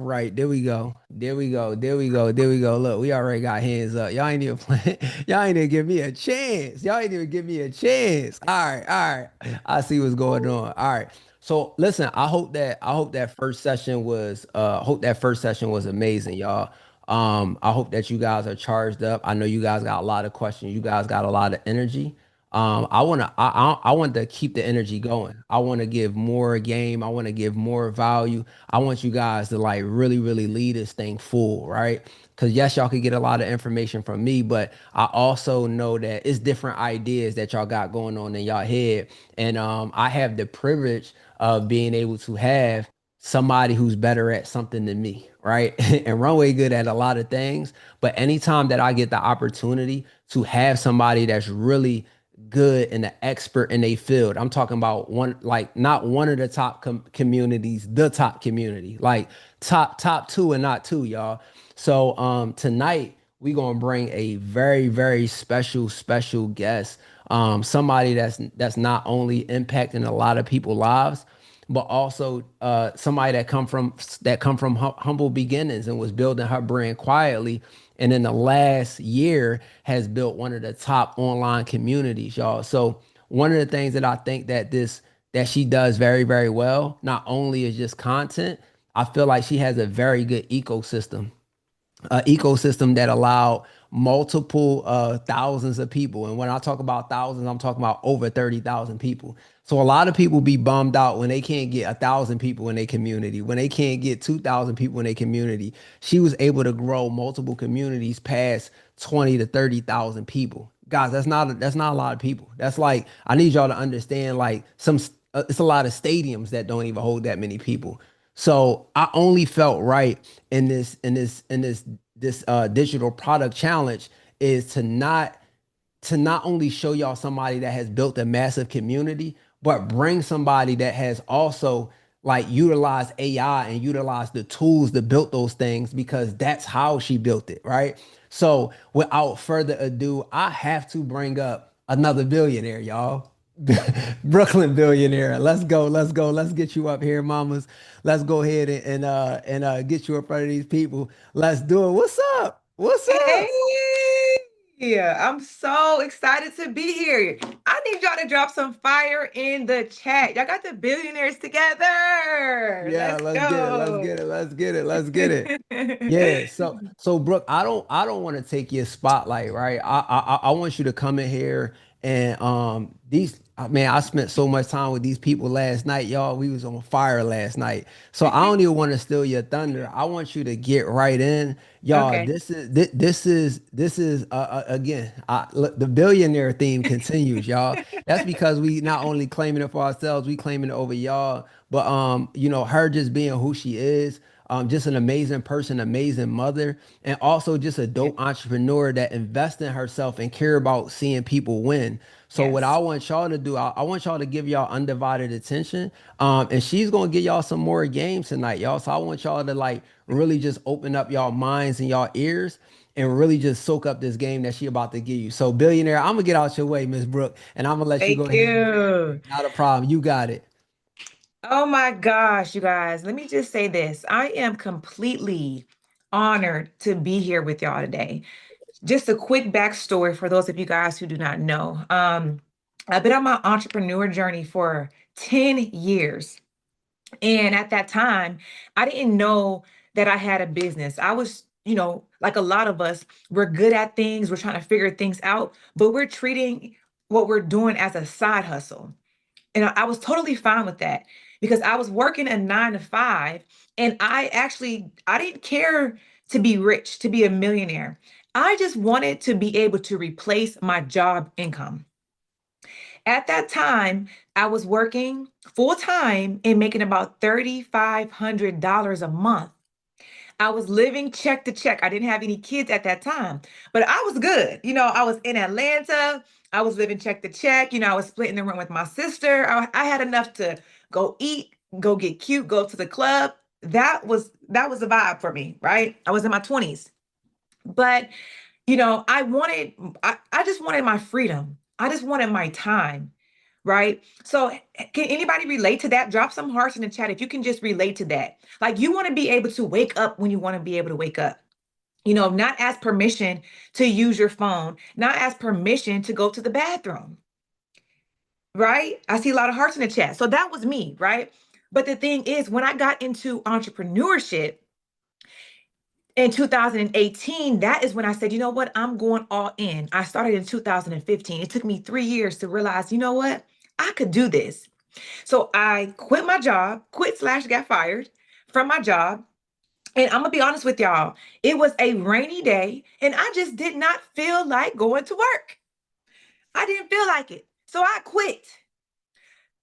Right, there we go. There we go. There we go. There we go. Look, we already got hands up. Y'all ain't even playing. Y'all ain't even give me a chance. Y'all ain't even give me a chance. All right, all right. I see what's going on. All right. So listen, I hope that first session was amazing, y'all. I hope that you guys are charged up. I know you guys got a lot of questions. You guys got a lot of energy. I want to keep the energy going. I want to give more game. I want to give more value. I want you guys to like really, really lead this thing full, right? Because yes, y'all could get a lot of information from me, but I also know that it's different ideas that y'all got going on in y'all head, and I have the privilege of being able to have somebody who's better at something than me, right? And Runway good at a lot of things, but anytime that I get the opportunity to have somebody that's really good and an expert in a field. I'm talking about one, like not one of the top communities, the top community, like top two and not two, y'all. So tonight we gonna bring a very very special guest, somebody that's not only impacting a lot of people's lives, but also somebody that come from humble beginnings and was building her brand quietly, and in the last year has built one of the top online communities, y'all. So one of the things that I think that she does very very well, not only is just content, I feel like she has a very good ecosystem that allowed multiple thousands of people. And when I talk about thousands, I'm talking about over 30,000 people. So a lot of people be bummed out when they can't get 1,000 people in their community, when they can't get 2,000 people in their community. She was able to grow multiple communities past 20 to 30,000 people. Guys, that's not a lot of people. That's like, I need y'all to understand, like it's a lot of stadiums that don't even hold that many people. So I only felt right in this digital product challenge is to not only show y'all somebody that has built a massive community, but bring somebody that has also like utilized AI and utilized the tools to build those things, because that's how she built it, right? So without further ado, I have to bring up another billionaire, y'all. Brooklyn billionaire. Let's go. Let's go. Let's get you up here, mamas. Let's go ahead and get you in front of these people. Let's do it. What's up? What's Hey, up? I'm so excited to be here. I need y'all to drop some fire in the chat. Y'all got the billionaires together. Yeah, Let's let's get it. Let's get go. it. Let's get it. Let's get it. Yeah, so Brooke, I don't want to take your spotlight, right? I want you to come in here and man, I spent so much time with these people last night, y'all. We was on fire last night. So I don't even want to steal your thunder. I want you to get right in. Y'all, Okay. this is again, look, the billionaire theme continues, y'all. That's because we not only claiming it for ourselves, we claiming it over y'all. But her just being who she is, just an amazing person, amazing mother, and also just a dope entrepreneur that invests in herself and care about seeing people win. So what I Yes. want y'all to do, I want y'all to give y'all undivided attention. And she's gonna give y'all some more games tonight, y'all. So I want y'all to like really just open up y'all minds and y'all ears and really just soak up this game that she about to give you. So billionaire, I'm gonna get out your way, Miss Brooke, and I'm gonna let you go Thank ahead and get it. you. Not a problem. You got it. Oh my gosh, you guys. Let me just say this. I am completely honored to be here with y'all today. Just a quick backstory for those of you guys who do not know. I've been on my entrepreneur journey for 10 years. And at that time, I didn't know that I had a business. I was, like a lot of us, we're good at things, we're trying to figure things out, but we're treating what we're doing as a side hustle. And I was totally fine with that because I was working a 9 to 5, and I didn't care to be rich, to be a millionaire. I just wanted to be able to replace my job income. At that time, I was working full time and making about $3,500 a month. I was living check to check. I didn't have any kids at that time, but I was good. I was in Atlanta. I was living check to check. I was splitting the room with my sister. I had enough to go eat, go get cute, go to the club. That was a vibe for me, right? I was in my 20s. But I just wanted my freedom. I just wanted my time. right? So can anybody relate to that? Drop some hearts in the chat if you can just relate to that. Like you want to be able to wake up when you want to be able to wake up. Not ask permission to use your phone, not ask permission to go to the bathroom, right? I see a lot of hearts in the chat. So that was me, right? But the thing is, when I got into entrepreneurship in 2018, that is when I said, you know what? I'm going all in. I started in 2015. It took me 3 years to realize, you know what? I could do this. So I quit my job, quit slash got fired from my job. And I'm gonna be honest with y'all, it was a rainy day and I just did not feel like going to work. I didn't feel like it. So I quit.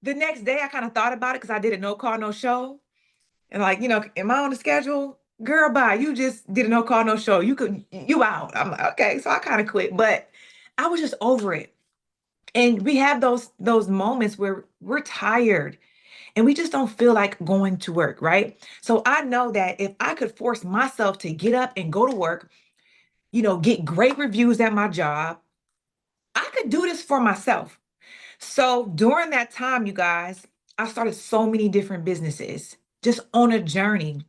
The next day, I kind of thought about it because I did a no call, no show. And like, am I on the schedule? Girl, bye. You just did a no call, no show. You out. I'm like, okay. So I kind of quit, but I was just over it. And we have those moments where we're tired and we just don't feel like going to work, right? So I know that if I could force myself to get up and go to work, get great reviews at my job, I could do this for myself. So during that time, you guys, I started so many different businesses just on a journey.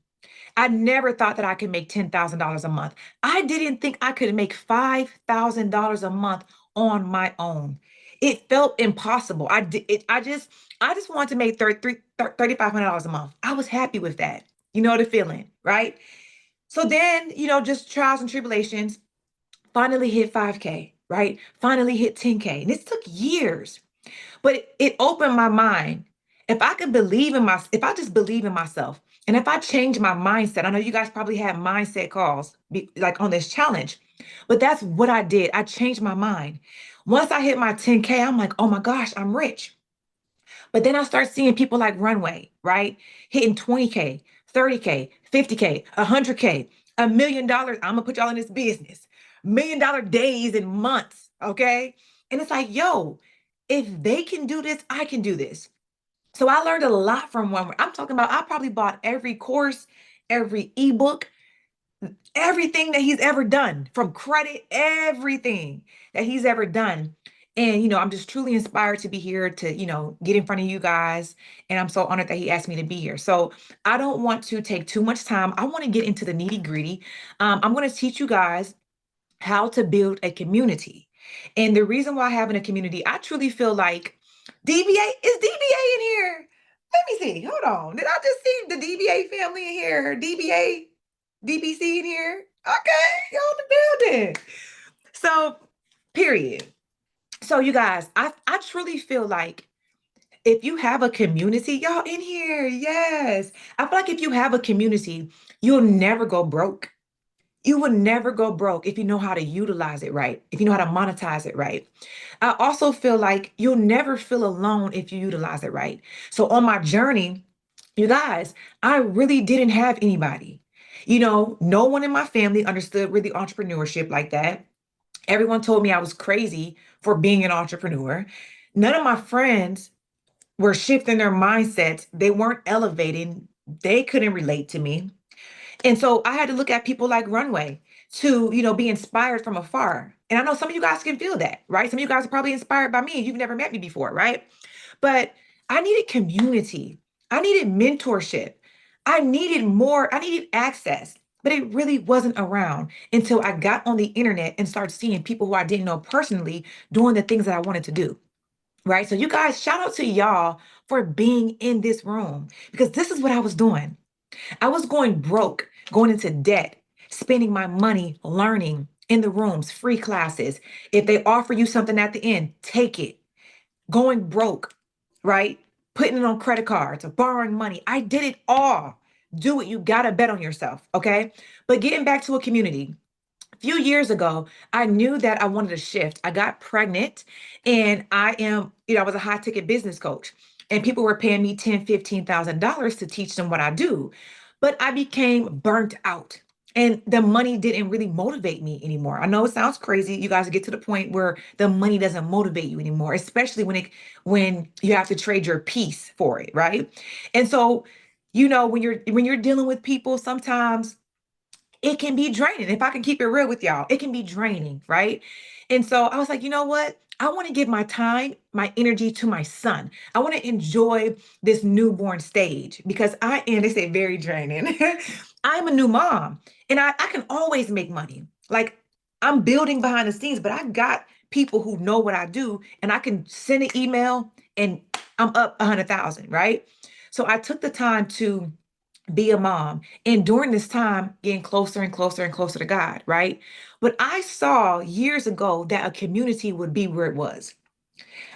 I never thought that I could make $10,000 a month. I didn't think I could make $5,000 a month on my own. It felt impossible. I just wanted to make $3,500 a month. I was happy with that. You know the feeling, right? So then, just trials and tribulations, finally hit 5K, right? Finally hit 10K. And this took years. But it opened my mind. If I just believe in myself, and if I change my mindset, I know you guys probably had mindset calls like on this challenge, but that's what I did. I changed my mind. Once I hit my 10K, I'm like, oh my gosh, I'm rich. But then I start seeing people like Runway, right? Hitting 20K, 30K, 50K, 100K, $1 million. I'm gonna put y'all in this business. $1 million days and months, okay? And it's like, yo, if they can do this, I can do this. So I learned a lot from one. I'm talking about I probably bought every course, every ebook, everything that he's ever done, from credit, everything that he's ever done. And I'm just truly inspired to be here to, get in front of you guys. And I'm so honored that he asked me to be here. So I don't want to take too much time. I want to get into the nitty gritty. I'm going to teach you guys how to build a community. And the reason why having a community, I truly feel like DBA in here. Let me see. Hold on. Did I just see the DBA family in here? DBC in here? Okay, y'all in the building. So, period. So, you guys, I truly feel like if you have a community, y'all in here, yes. I feel like if you have a community, you'll never go broke. You will never go broke if you know how to utilize it right, if you know how to monetize it right. I also feel like you'll never feel alone if you utilize it right. So on my journey, you guys, I really didn't have anybody. No one in my family understood really entrepreneurship like that. Everyone told me I was crazy for being an entrepreneur. None of my friends were shifting their mindsets. They weren't elevating. They couldn't relate to me. And so I had to look at people like Runway to, be inspired from afar. And I know some of you guys can feel that, right? Some of you guys are probably inspired by me and you've never met me before, right? But I needed community. I needed mentorship. I needed access, but it really wasn't around until I got on the internet and started seeing people who I didn't know personally doing the things that I wanted to do. Right. So you guys, shout out to y'all for being in this room because this is what I was doing. I was going broke, going into debt, spending my money learning in the rooms, free classes. If they offer you something at the end, take it. Going broke, right? Putting it on credit cards or borrowing money. I did it all. Do it. You got to bet on yourself. Okay. But getting back to a community, a few years ago, I knew that I wanted to shift. I got pregnant and I was a high ticket business coach and people were paying me $10,000, $15,000 to teach them what I do. But I became burnt out and the money didn't really motivate me anymore. I know it sounds crazy. You guys get to the point where the money doesn't motivate you anymore, especially when you have to trade your peace for it, right? And so, when you're dealing with people, sometimes it can be draining. If I can keep it real with y'all, it can be draining, right? And so I was like, you know what? I want to give my time, my energy to my son. I want to enjoy this newborn stage because I am, they say, very draining. I'm a new mom and I can always make money. Like I'm building behind the scenes, but I've got people who know what I do and I can send an email and I'm up 100,000, right? So I took the time to be a mom. And during this time, getting closer and closer and closer to God, right? But I saw years ago that a community would be where it was.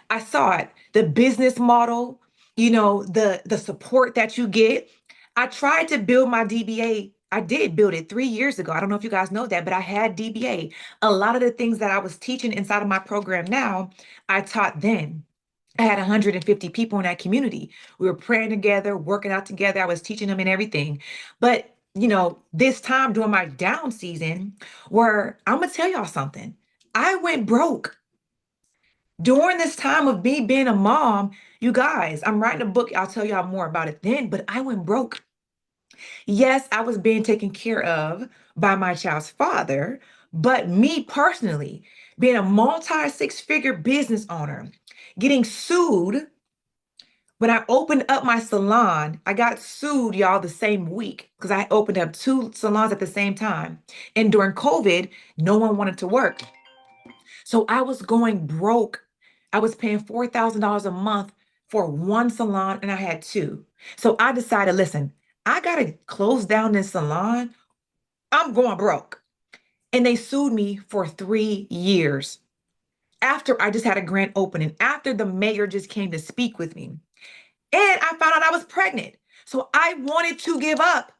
I saw it, the business model, the support that you get. I tried to build my DBA. I did build it 3 years ago. I don't know if you guys know that, but I had DBA. A lot of the things that I was teaching inside of my program now, I taught then. I had 150 people in that community. We were praying together, working out together. I was teaching them and everything. But, this time during my down season, where I'm going to tell y'all something, I went broke. During this time of me being a mom, you guys, I'm writing a book. I'll tell y'all more about it then, but I went broke. Yes, I was being taken care of by my child's father, but me personally, being a multi six-figure business owner, getting sued. When I opened up my salon, I got sued, y'all, the same week because I opened up two salons at the same time. And during COVID, no one wanted to work. So I was going broke. I was paying $4,000 a month for one salon and I had two. So I decided, listen, I got to close down this salon. I'm going broke. And they sued me for 3 years after I just had a grand opening, after the mayor just came to speak with me. And I found out I was pregnant. So I wanted to give up.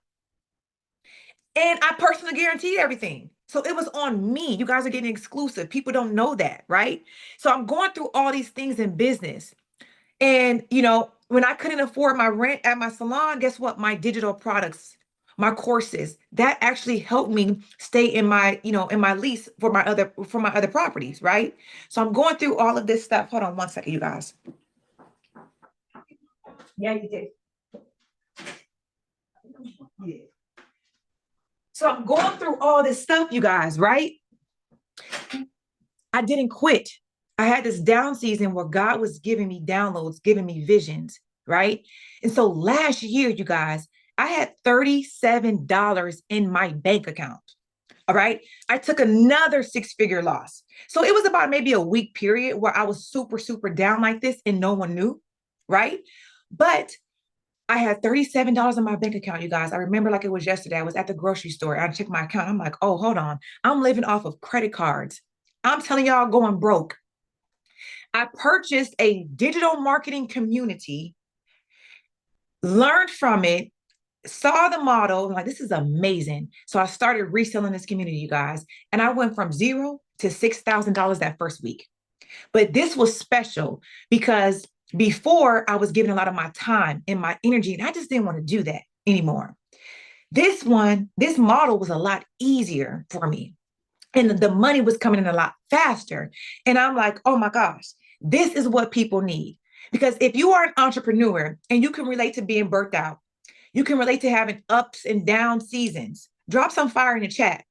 And I personally guaranteed everything. So it was on me. You guys are getting exclusive. People don't know that, right? So I'm going through all these things in business. And, when I couldn't afford my rent at my salon, guess what? My digital products, my courses, that actually helped me stay in my lease for my other properties, right? So I'm going through all of this stuff. Hold on one second, you guys. Yeah, you did. Yeah. So I'm going through all this stuff, you guys, right? I didn't quit. I had this down season where God was giving me downloads, giving me visions, right? And so last year, you guys, I had $37 in my bank account. All right. I took another six-figure loss. So it was about maybe a week period where I was super, super down like this and no one knew, right? But I had $37 in my bank account, you guys. I remember like it was yesterday. I was at the grocery store. I checked my account. I'm like, oh, hold on. I'm living off of credit cards. I'm telling y'all, going broke. I purchased a digital marketing community, learned from it, saw the model. I'm like, this is amazing. So I started reselling this community, you guys. And I went from zero to $6,000 that first week. But this was special because before I was giving a lot of my time and my energy, and I just didn't want to do that anymore. This model was a lot easier for me. And the money was coming in a lot faster. And I'm like, oh my gosh, this is what people need. Because if you are an entrepreneur and you can relate to being burnt out, you can relate to having ups and down seasons, drop some fire in the chat.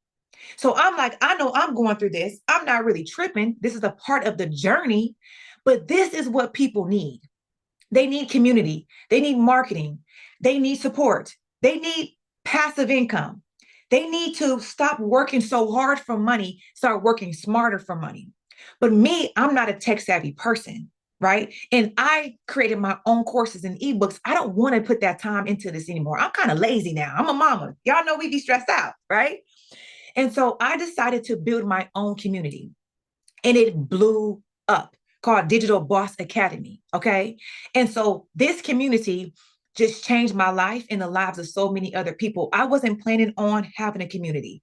So I'm like, I know I'm going through this. I'm not really tripping. This is a part of the journey, but this is what people need. They need community. They need marketing. They need support. They need passive income. They need to stop working so hard for money, start working smarter for money. But me, I'm not a tech savvy person, right? And I created my own courses and ebooks. I don't want to put that time into this anymore. I'm kind of lazy now. I'm a mama. Y'all know we be stressed out, right? And so I decided to build my own community and it blew up called Digital Boss Academy. Okay. And so this community just changed my life and the lives of so many other people. I wasn't planning on having a community.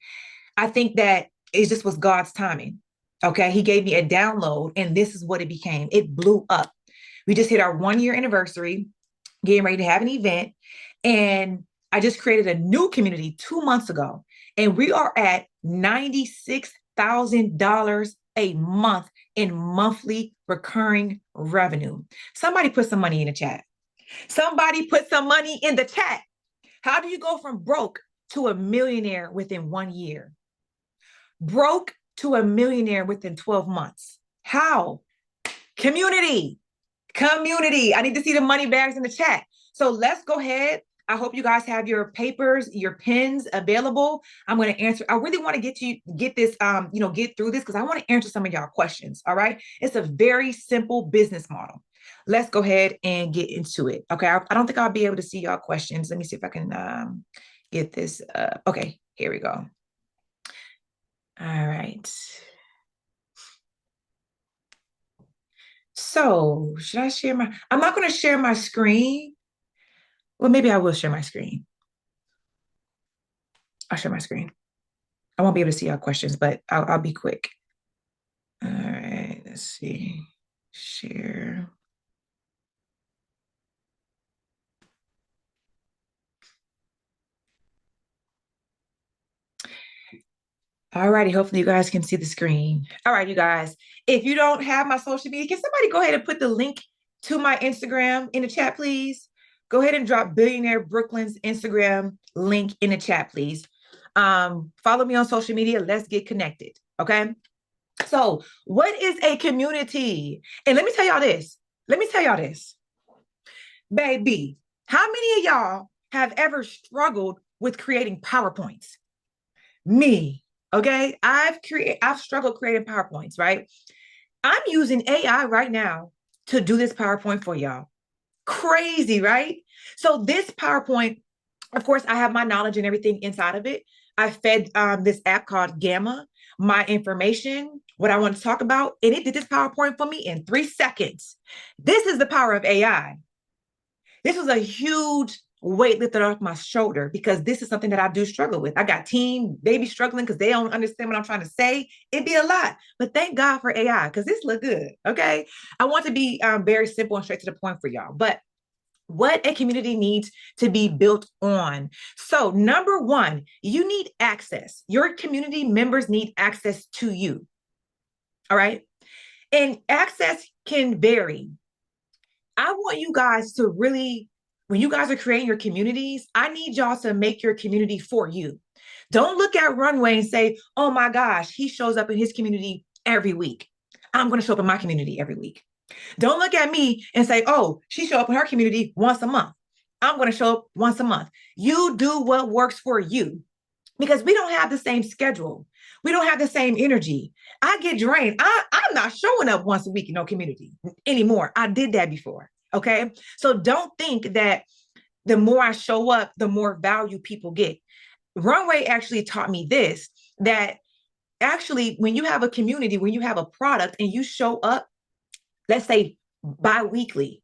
I think that it just was God's timing. Okay. He gave me a download and this is what it became. It blew up. We just hit our 1 year anniversary, getting ready to have an event. And I just created a new community 2 months ago. And we are at $96,000 a month in monthly recurring revenue. Somebody put some money in the chat. Somebody put some money in the chat. How do you go from broke to a millionaire within 1 year? Broke to a millionaire within 12 months. How? Community. Community. I need to see the money bags in the chat. So let's go ahead. I hope you guys have your papers, your pens available. I'm going to answer. I really want to get this, get through this because I want to answer some of y'all questions. All right. It's a very simple business model. Let's go ahead and get into it. Okay. I don't think I'll be able to see y'all questions. Let me see if I can get this. Okay. Here we go. All right. So should I share I'm not going to share my screen. Well, maybe I will share my screen. I'll share my screen. I won't be able to see our questions, but I'll be quick. All right, let's see. Share. All righty, hopefully you guys can see the screen. All right, you guys, if you don't have my social media, can somebody go ahead and put the link to my Instagram in the chat, please? Go ahead and drop Billionaire Brooklyn's Instagram link in the chat, please. Follow me on social media. Let's get connected, okay? So what is a community? And let me tell y'all this. Baby, how many of y'all have ever struggled with creating PowerPoints? Me, okay? I've struggled creating PowerPoints, right? I'm using AI right now to do this PowerPoint for y'all. Crazy, right? So this PowerPoint, of course, I have my knowledge and everything inside of it. I fed this app called Gamma my information, what I want to talk about, and it did this PowerPoint for me in 3 seconds. This is the power of AI. This was a huge weight lifted off my shoulder because this is something that I do struggle with. I got team baby struggling because they don't understand what I'm trying to say. It'd be a lot, but thank God for AI because this look good. Okay, I want to be very simple and straight to the point for y'all, but what a community needs to be built on. So number one, you need access. Your community members need access to you. All right. And access can vary. I want you guys to really, when you guys are creating your communities, I need y'all to make your community for you. Don't look at Runway and say, oh my gosh, he shows up in his community every week. I'm going to show up in my community every week. Don't look at me and say, oh, she show up in her community once a month. I'm going to show up once a month. You do what works for you because we don't have the same schedule. We don't have the same energy. I get drained. I'm not showing up once a week in no community anymore. I did that before. Okay. So don't think that the more I show up, the more value people get. Runway actually taught me this, that actually when you have a community, when you have a product and you show up, let's say bi-weekly,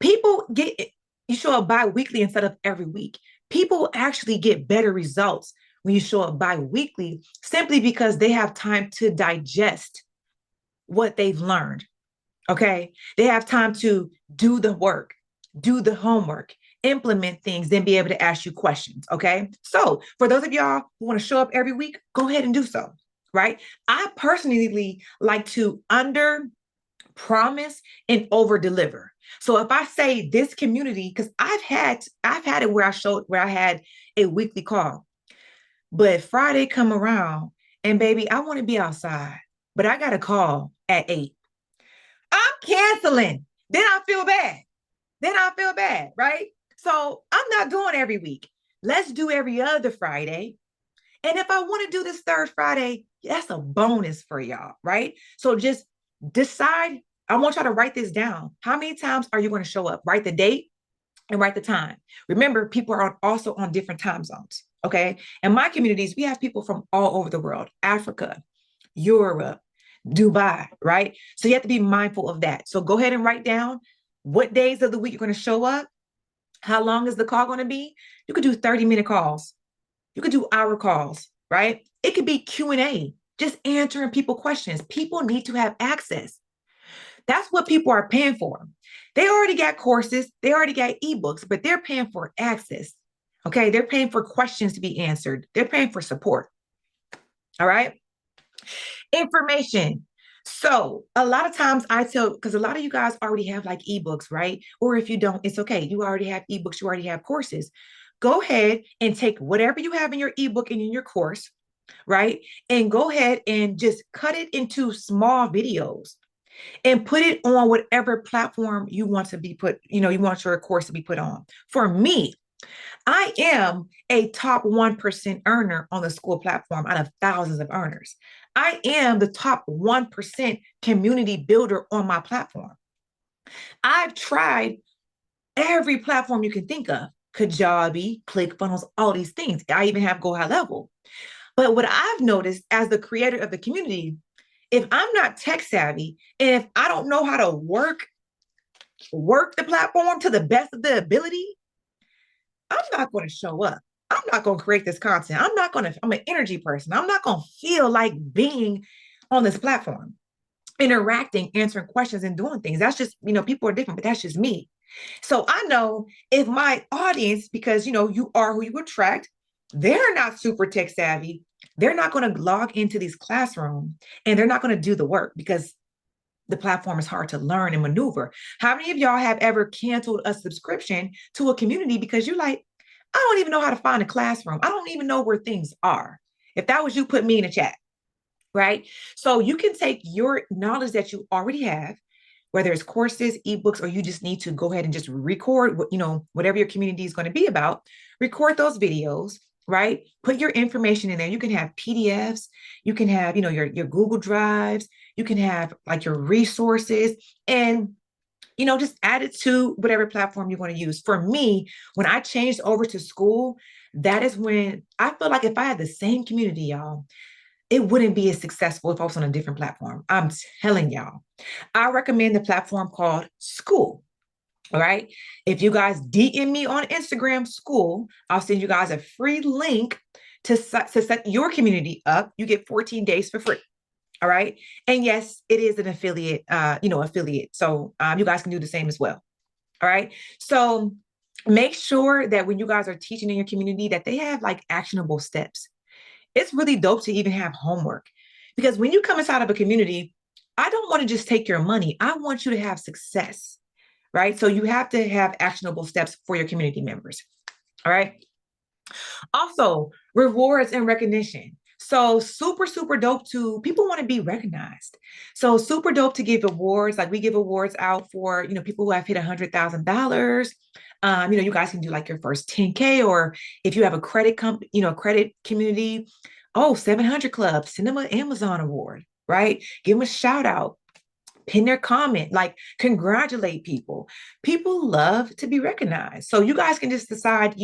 you show up bi-weekly instead of every week. People actually get better results when you show up bi-weekly simply because they have time to digest what they've learned. Okay. They have time to do the work, do the homework, implement things, then be able to ask you questions. Okay. So for those of y'all who want to show up every week, go ahead and do so. Right. I personally like to promise and over deliver. So if I say this community, because I've had it where I had a weekly call, but Friday come around and baby, I want to be outside, but I got a call at 8. I'm canceling. Then I feel bad. Right? So I'm not doing every week. Let's do every other Friday. And if I want to do this third Friday, that's a bonus for y'all, right? So just decide. I want y'all to write this down. How many times are you going to show up? Write the date and write the time. Remember, people are also on different time zones. Okay. In my communities, we have people from all over the world, Africa, Europe, Dubai, right? So you have to be mindful of that. So go ahead and write down what days of the week you're going to show up. How long is the call going to be? You could do 30-minute calls. You could do hour calls, right? It could be Q&A, just answering people questions. People need to have access. That's what people are paying for. They already got courses, they already got ebooks, but they're paying for access. Okay, they're paying for questions to be answered. They're paying for support. All right. Information. So a lot of times I tell, because a lot of you guys already have like ebooks, right? Or if you don't, it's okay. You already have ebooks, you already have courses. Go ahead and take whatever you have in your ebook and in your course, right? And go ahead and just cut it into small videos. and put it on whatever platform you want to be put, you want your course to be put on. For me, I am a top 1% earner on the school platform out of thousands of earners. I am the top 1% community builder on my platform. I've tried every platform you can think of, Kajabi, ClickFunnels, all these things. I even have Go High Level. But what I've noticed as the creator of the community, if I'm not tech savvy and if I don't know how to work the platform to the best of the ability, I'm not going to show up. I'm not going to create this content. I'm an energy person. I'm not going to feel like being on this platform, interacting, answering questions, and doing things. That's just, people are different, but that's just me. So I know if my audience, because, you are who you attract, they're not super tech savvy, they're not going to log into these classrooms and they're not going to do the work because the platform is hard to learn and maneuver. How many of y'all have ever canceled a subscription to a community because you're like, I don't even know how to find a classroom. I don't even know where things are. If that was you, put me in a chat, right? So you can take your knowledge that you already have, whether it's courses, ebooks, or you just need to go ahead and just record, whatever your community is going to be about, record those videos, right? Put your information in there. You can have PDFs, you can have, your Google Drives, you can have like your resources and just add it to whatever platform you're going to use. For me, when I changed over to school, that is when I feel like if I had the same community, y'all, it wouldn't be as successful if I was on a different platform. I'm telling y'all. I recommend the platform called School. All right. If you guys DM me on Instagram, School, I'll send you guys a free link to set your community up. You get 14 days for free. All right. And yes, it is an affiliate. So you guys can do the same as well. All right. So make sure that when you guys are teaching in your community that they have like actionable steps. It's really dope to even have homework because when you come inside of a community, I don't want to just take your money. I want you to have success, right? So you have to have actionable steps for your community members. All right. Also, rewards and recognition. So super, super dope to people want to be recognized. So super dope to give awards. Like we give awards out for, people who have hit $100,000. You guys can do like your first 10K, or if you have a credit community, 700 Club, send them an Amazon award, right? Give them a shout out, pin their comment, like congratulate people. People love to be recognized. So you guys can just decide,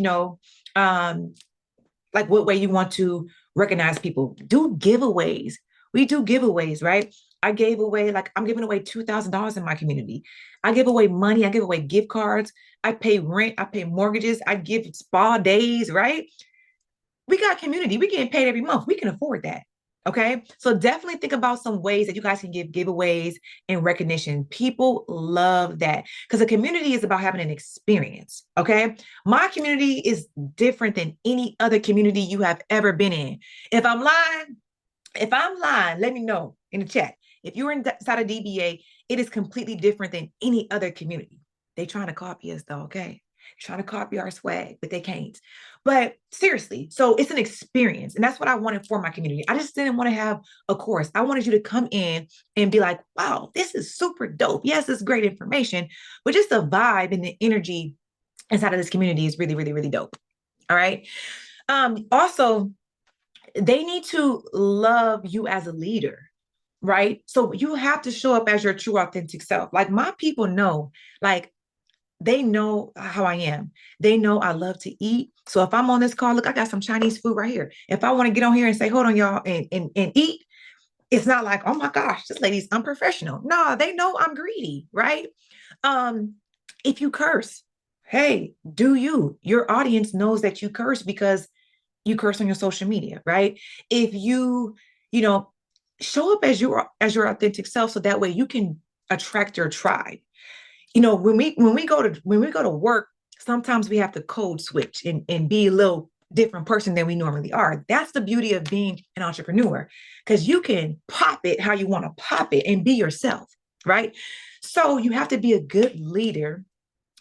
like what way you want to recognize people. Do giveaways. We do giveaways, right? I gave away, like I'm giving away $2,000 in my community. I give away money. I give away gift cards. I pay rent. I pay mortgages. I give spa days, right? We got community. We getting paid every month. We can afford that. Okay. So definitely think about some ways that you guys can give giveaways and recognition. People love that because a community is about having an experience. Okay. My community is different than any other community you have ever been in. If I'm lying, let me know in the chat. If you're inside of DBA, it is completely different than any other community. They trying to copy us though. Okay. Trying to copy our swag, but they can't. But seriously, so it's an experience. And that's what I wanted for my community. I just didn't want to have a course. I wanted you to come in and be like, wow, this is super dope. Yes, it's great information, but just the vibe and the energy inside of this community is really, really, really dope. All right. Also, they need to love you as a leader, right? So you have to show up as your true, authentic self. Like my people know, like, they know how I am. They know I love to eat. So if I'm on this call, look, I got some Chinese food right here. If I want to get on here and say, hold on, y'all, and eat, it's not like, oh my gosh, this lady's unprofessional. No, they know I'm greedy, right? If you curse, hey, do you? Your audience knows that you curse because you curse on your social media, right? If you know, show up as your authentic self, so that way you can attract your tribe. When we go to work, sometimes we have to code switch and be a little different person than we normally are. That's the beauty of being an entrepreneur, because you can pop it how you want to pop it and be yourself, right? So you have to be a good leader,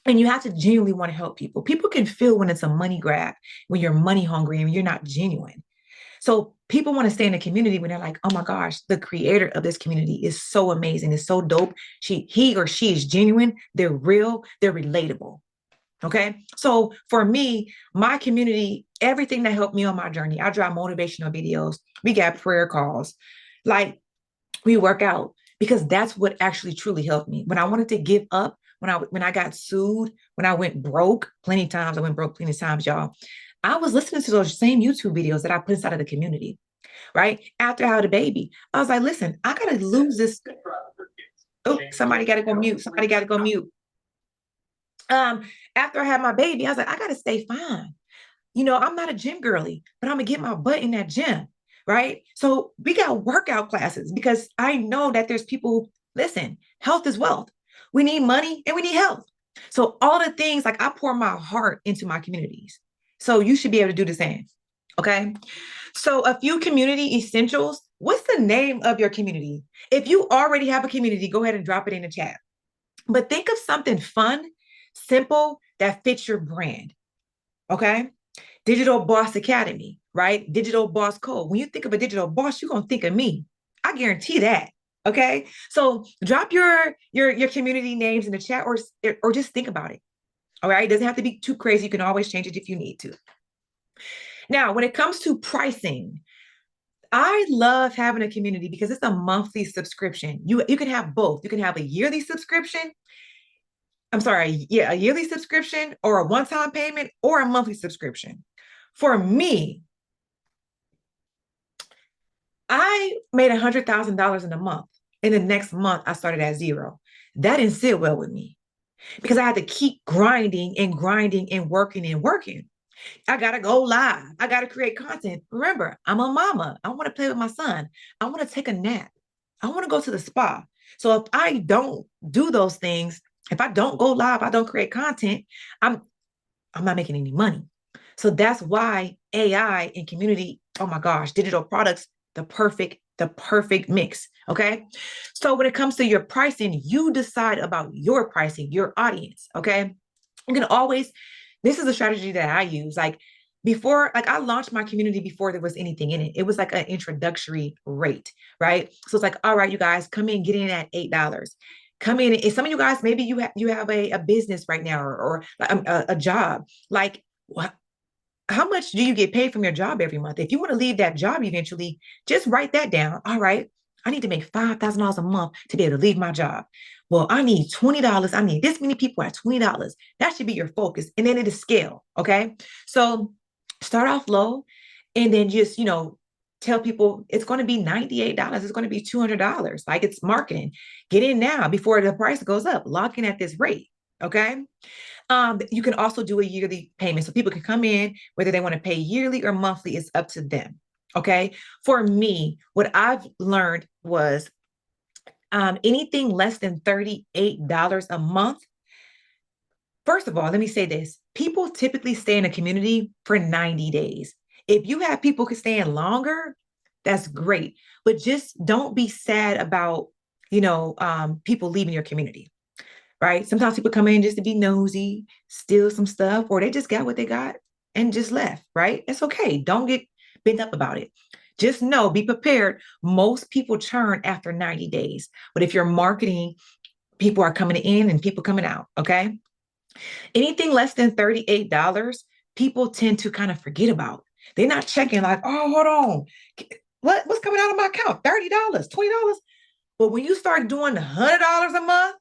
and you have to genuinely want to help people. People can feel when it's a money grab, when you're money hungry and you're not genuine. So people want to stay in the community when they're like, oh my gosh, the creator of this community is so amazing. It's so dope. He or she is genuine. They're real. They're relatable. Okay. So for me, my community, everything that helped me on my journey, I drop motivational videos. We got prayer calls. Like we work out because that's what actually truly helped me. When I wanted to give up, when I got sued, when I went broke, plenty of times, I went broke plenty of times, y'all. I was listening to those same YouTube videos that I put inside of the community, right? After I had a baby, I was like, listen, I gotta lose this. Oh, somebody gotta go mute. Somebody gotta go mute. Um, After I had my baby, I was like, I gotta stay fine. I'm not a gym girly, but I'm gonna get my butt in that gym, right? So we got workout classes because I know that there's people who listen, health is wealth. We need money and we need health. So all the things like I pour my heart into my communities. So you should be able to do the same. Okay. So a few community essentials. What's the name of your community? If you already have a community, go ahead and drop it in the chat. But think of something fun, simple that fits your brand. Okay. Digital Boss Academy, right? Digital Boss Code. When you think of a digital boss, you're gonna think of me. I guarantee that. Okay. So drop your community names in the chat or just think about it. All right. It doesn't have to be too crazy. You can always change it if you need to. Now, when it comes to pricing, I love having a community because it's a monthly subscription. You can have both. You can have a yearly subscription. I'm sorry, yeah, a yearly subscription or a one-time payment or a monthly subscription. For me, I made $100,000 in a month. In the next month, I started at zero. That didn't sit well with me because I had to keep grinding and grinding and working and working. I gotta go live. I gotta create content. Remember, I'm a mama. I want to play with my son. I want to take a nap. I want to go to the spa. So if I don't do those things, if I don't go live, I don't create content, I'm I'm not making any money. So that's why AI and community, oh my gosh, digital products, the perfect mix. Okay. So when it comes to your pricing, you decide about your pricing, your audience. Okay. You can always, this is a strategy that I use. Like before, like I launched my community before there was anything in it. It was like an introductory rate, right? So it's like, all right, you guys come in, get in at $8. Come in. And some of you guys, maybe you have a business right now or a job. Like, what? How much do you get paid from your job every month? If you want to leave that job eventually, just write that down. All right, I need to make $5,000 a month to be able to leave my job. Well, I need $20. I need this many people at $20. That should be your focus. And then it is scale. Okay. So start off low and then just, tell people it's going to be $98. It's going to be $200. Like it's marketing. Get in now before the price goes up. Lock in at this rate. Okay. You can also do a yearly payment. So people can come in, whether they want to pay yearly or monthly, it's up to them. Okay. For me, what I've learned was anything less than $38 a month. First of all, let me say this. People typically stay in a community for 90 days. If you have people who stay in longer, that's great. But just don't be sad about, people leaving your community, right? Sometimes people come in just to be nosy, steal some stuff, or they just got what they got and just left, right? It's okay. Don't get bent up about it. Just know, be prepared. Most people churn after 90 days. But if you're marketing, people are coming in and people coming out, okay? Anything less than $38, people tend to kind of forget about. They're not checking like, oh, hold on. What's coming out of my account? $30, $20. But when you start doing $100 a month,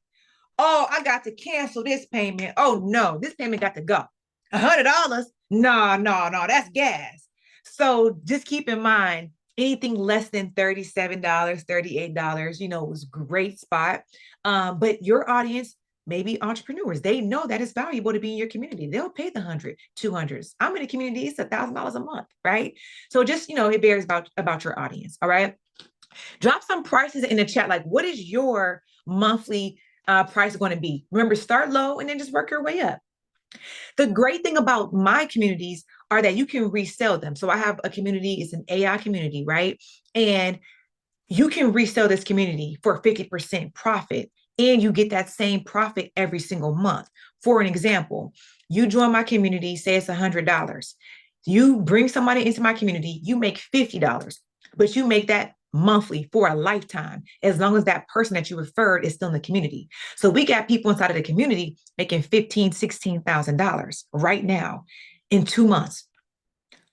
oh, I got to cancel this payment. Oh no, this payment got to go. $100? No, no, no, that's gas. So just keep in mind, anything less than $37, $38, was a great spot. But your audience, maybe entrepreneurs, they know that it's valuable to be in your community. They'll pay the 100, 200s. I'm in a community, it's $1,000 a month, right? So just, it varies about your audience. All right. Drop some prices in the chat. Like, what is your monthly price going to be? Remember, start low and then just work your way up. The great thing about my communities are that you can resell them. So I have a community, it's an AI community, right? And you can resell this community for 50% profit and you get that same profit every single month. For an example, you join my community, say it's $100. You bring somebody into my community, you make $50, but you make that monthly for a lifetime, as long as that person that you referred is still in the community. So we got people inside of the community making $15,000, $16,000 right now in 2 months.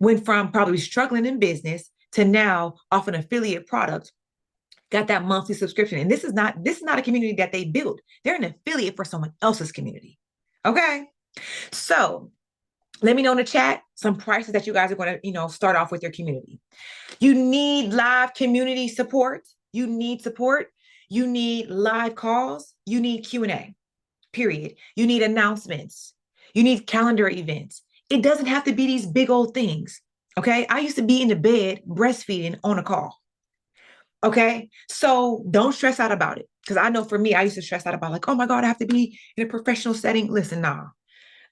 Went from probably struggling in business to now off an affiliate product, got that monthly subscription. And this is not a community that they built. They're an affiliate for someone else's community. Okay. So let me know in the chat some prices that you guys are going to, start off with your community. You need live community support. You need support. You need live calls. You need Q&A, period. You need announcements. You need calendar events. It doesn't have to be these big old things. Okay. I used to be in the bed breastfeeding on a call. Okay. So don't stress out about it. Because I know for me, I used to stress out about like, oh my God, I have to be in a professional setting. Listen, nah.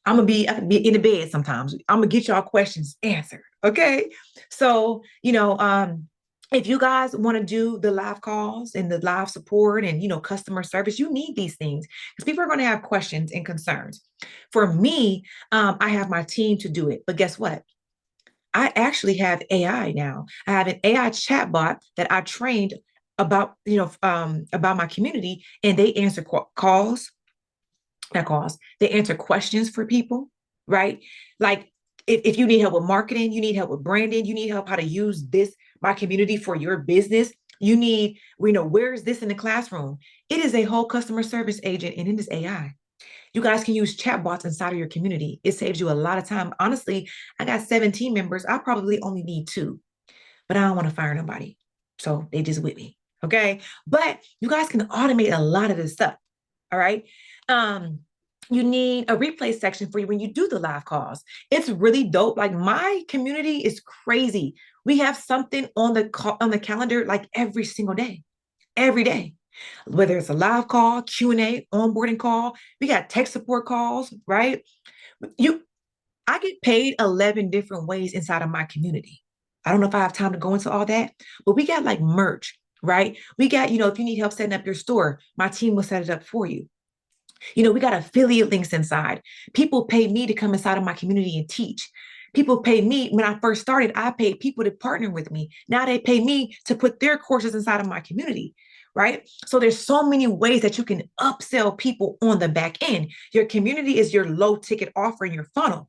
I can be in the bed sometimes. I'm gonna get y'all questions answered. Okay. So, if you guys want to do the live calls and the live support and customer service, you need these things because people are going to have questions and concerns. For me, I have my team to do it. But guess what? I actually have AI now. I have an AI chatbot that I trained about my community, and they answer calls, not calls. They answer questions for people, right? Like if you need help with marketing, you need help with branding, you need help how to use my community for your business. You need, where is this in the classroom? It is a whole customer service agent and it is AI. You guys can use chatbots inside of your community. It saves you a lot of time. Honestly, I got 17 members. I probably only need two, but I don't want to fire nobody. So they just with me. Okay. But you guys can automate a lot of this stuff. All right. Um, you need a replay section for you when you do the live calls. It's really dope. Like my community is crazy. We have something on the calendar like every single day, every day. Whether it's a live call, Q&A, onboarding call, we got tech support calls, right? You I get paid 11 different ways inside of my community. I don't know if I have time to go into all that, but we got like merch, right? We got, if you need help setting up your store, my team will set it up for you. We got affiliate links inside. People pay me to come inside of my community and teach. People pay me when I first started, I paid people to partner with me. Now they pay me to put their courses inside of my community, right? So there's so many ways that you can upsell people on the back end. Your community is your low ticket offer in your funnel,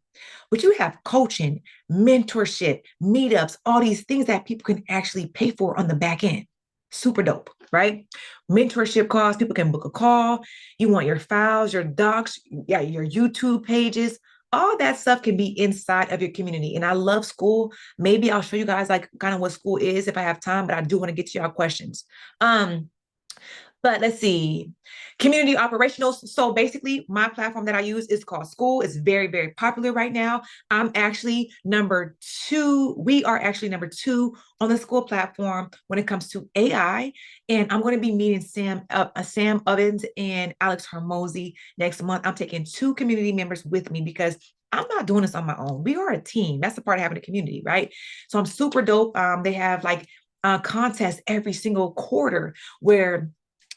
but you have coaching, mentorship, meetups, all these things that people can actually pay for on the back end. Super dope, right? Mentorship calls, people can book a call. You want your files, your docs, yeah, your YouTube pages, all that stuff can be inside of your community. And I love Skool. Maybe I'll show you guys like kind of what Skool is if I have time, but I do want to get to your questions. But let's see, community operational. So basically, my platform that I use is called Skool. It's very, very popular right now. I'm actually number two. We are actually number two on the Skool platform when it comes to AI. And I'm going to be meeting Sam Ovens and Alex Hormozi next month. I'm taking two community members with me because I'm not doing this on my own. We are a team. That's the part of having a community, right? So I'm super dope. They have like contests every single quarter where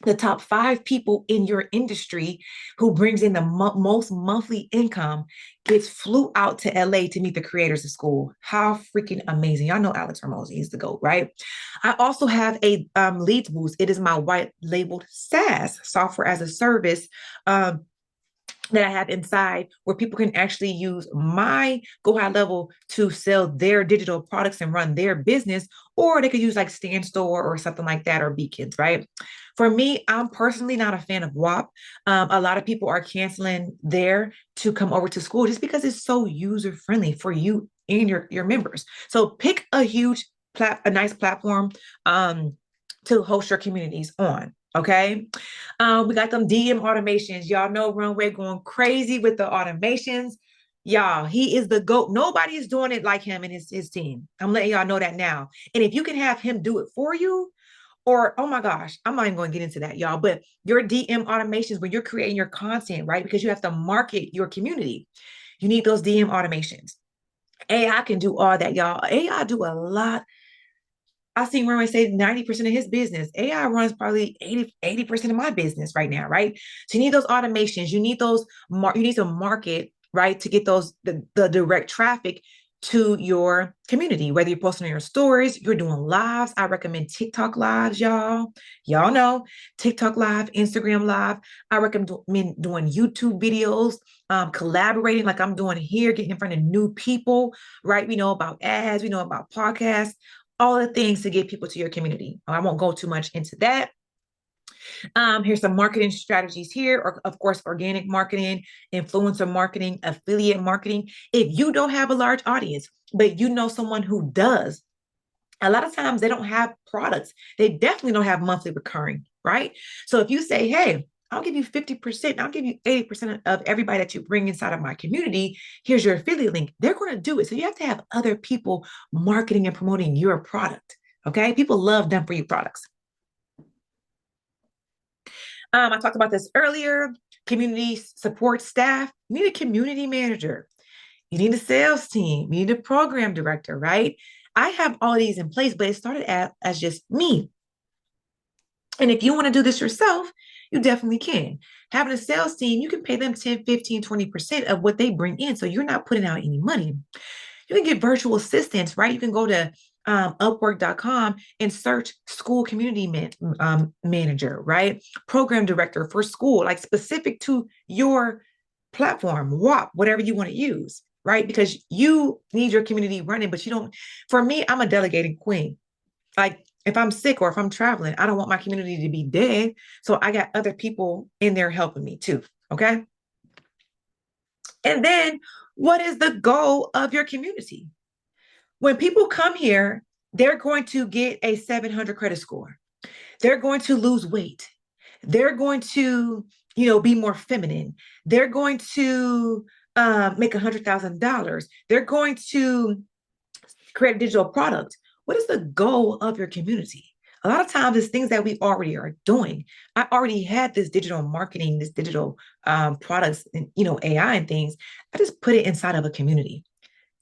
the top 5 people in your industry who brings in the most monthly income flew out to LA to meet the creators of Skool. How freaking amazing. Y'all know Alex Hormozi is the GOAT, right? I also have a Leads Boost. It is my white labeled SaaS, software as a service, that I have inside where people can actually use my Go High Level to sell their digital products and run their business, or they could use like Stand Store or something like that, or Beacons, right? For me, I'm personally not a fan of WAP. A lot of people are canceling there to come over to Skool just because it's so user friendly for you and your members. So pick a nice platform to host your communities on. Okay. We got them DM automations. Y'all know Runway going crazy with the automations. Y'all, he is the GOAT. Nobody is doing it like him and his team. I'm letting y'all know that now. And if you can have him do it for you, or oh my gosh, I'm not even going to get into that, y'all. But your DM automations when you're creating your content, right? Because you have to market your community. You need those DM automations. AI can do all that, y'all. AI do a lot. I seen Runway say 90% of his business. AI runs probably 80% of my business right now, right? So you need those automations. You need those, you need to market, right? To get the direct traffic to your community, whether you're posting on your stories, you're doing lives. I recommend TikTok lives, y'all. Y'all know TikTok live, Instagram live. I recommend doing YouTube videos, collaborating like I'm doing here, getting in front of new people, right? We know about ads, we know about podcasts, all the things to get people to your community. I won't go too much into that. Here's some marketing strategies here, or of course, organic marketing, influencer marketing, affiliate marketing. If you don't have a large audience, but you know someone who does, a lot of times they don't have products. They definitely don't have monthly recurring, right? So if you say, hey, I'll give you 50%, I'll give you 80% of everybody that you bring inside of my community. Here's your affiliate link. They're going to do it. So you have to have other people marketing and promoting your product. Okay. People love done for you products. I talked about this earlier. Community support staff. You need a community manager. You need a sales team. You need a program director, right? I have all these in place, but it started as just me. And if you want to do this yourself, you definitely can. Having a sales team, you can pay them 10, 15, 20% of what they bring in. So you're not putting out any money. You can get virtual assistants, right? You can go to Upwork.com and search school community manager, right? Program director for school, like specific to your platform, WAP, whatever you want to use, right? Because you need your community running, but you don't. For me, I'm a delegating queen. Like if I'm sick or if I'm traveling, I don't want my community to be dead. So I got other people in there helping me too. Okay. And then what is the goal of your community? When people come here, they're going to get a 700 credit score. They're going to lose weight. They're going to, be more feminine. They're going to make $100,000. They're going to create a digital product. What is the goal of your community? A lot of times it's things that we already are doing. I already had this digital marketing, this digital products, and AI and things. I just put it inside of a community.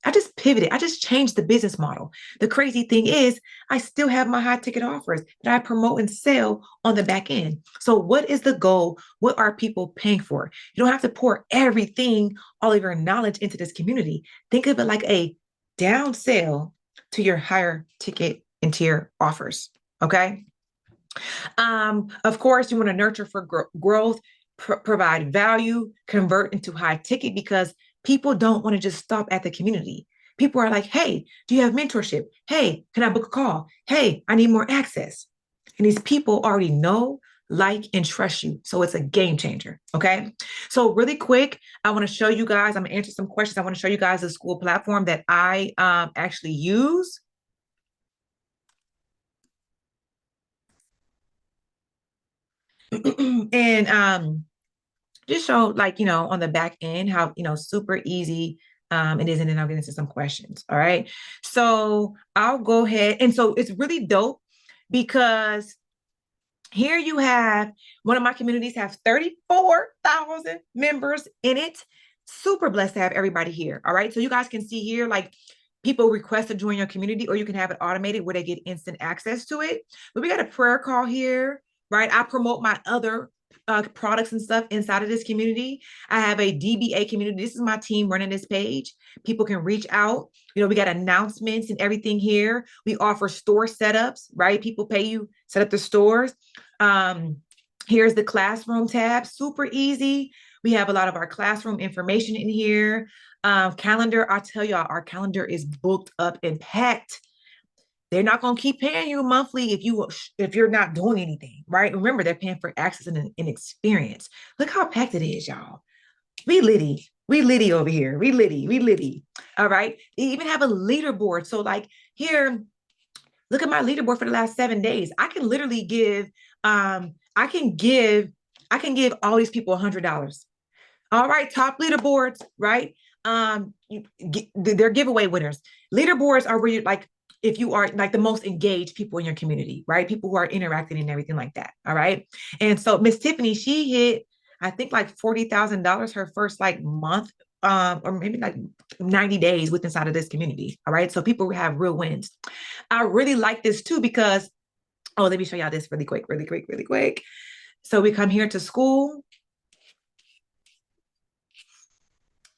I just pivoted. I just changed the business model. The crazy thing is, I still have my high ticket offers that I promote and sell on the back end. So, what is the goal? What are people paying for? You don't have to pour everything, all of your knowledge into this community. Think of it like a down sell to your higher ticket and tier offers. Okay. Of course, you want to nurture for growth, provide value, convert into high ticket because people don't want to just stop at the community. People are like, hey, do you have mentorship? Hey, can I book a call? Hey, I need more access. And these people already know, like, and trust you. So it's a game changer. Okay. So, really quick, I want to show you guys, I'm going to answer some questions. I want to show you guys the school platform that I actually use. And just show like, on the back end how, super easy it is. And then I'll get into some questions. All right. So I'll go ahead. And so it's really dope because here you have one of my communities have 34,000 members in it. Super blessed to have everybody here. All right. So you guys can see here, like people request to join your community, or you can have it automated where they get instant access to it. But we got a prayer call here, right? I promote my other products and stuff inside of this community. I have a DBA community. This is my team running this page. People can reach out. We got announcements and everything here. We offer store setups, right? People pay you, set up the stores. Here's the classroom tab, super easy. We have a lot of our classroom information in here. Calendar, I'll tell y'all, our calendar is booked up and packed. They're not going to keep paying you monthly if you're not doing anything, right? Remember, they're paying for access and experience. Look how packed it is, y'all. We litty over here. We litty. All right. They even have a leaderboard. So like here, look at my leaderboard for the last 7 days. I can literally give, I can give all these people $100. All right, top leaderboards, right? They're giveaway winners. Leaderboards are where you like if you are like the most engaged people in your community, right? People who are interacting and everything like that. All right. And so Miss Tiffany, she hit, I think like $40,000 her first like month, or maybe like 90 days with inside of this community. All right. So people have real wins. I really like this too because, oh, let me show y'all this really quick. So we come here to school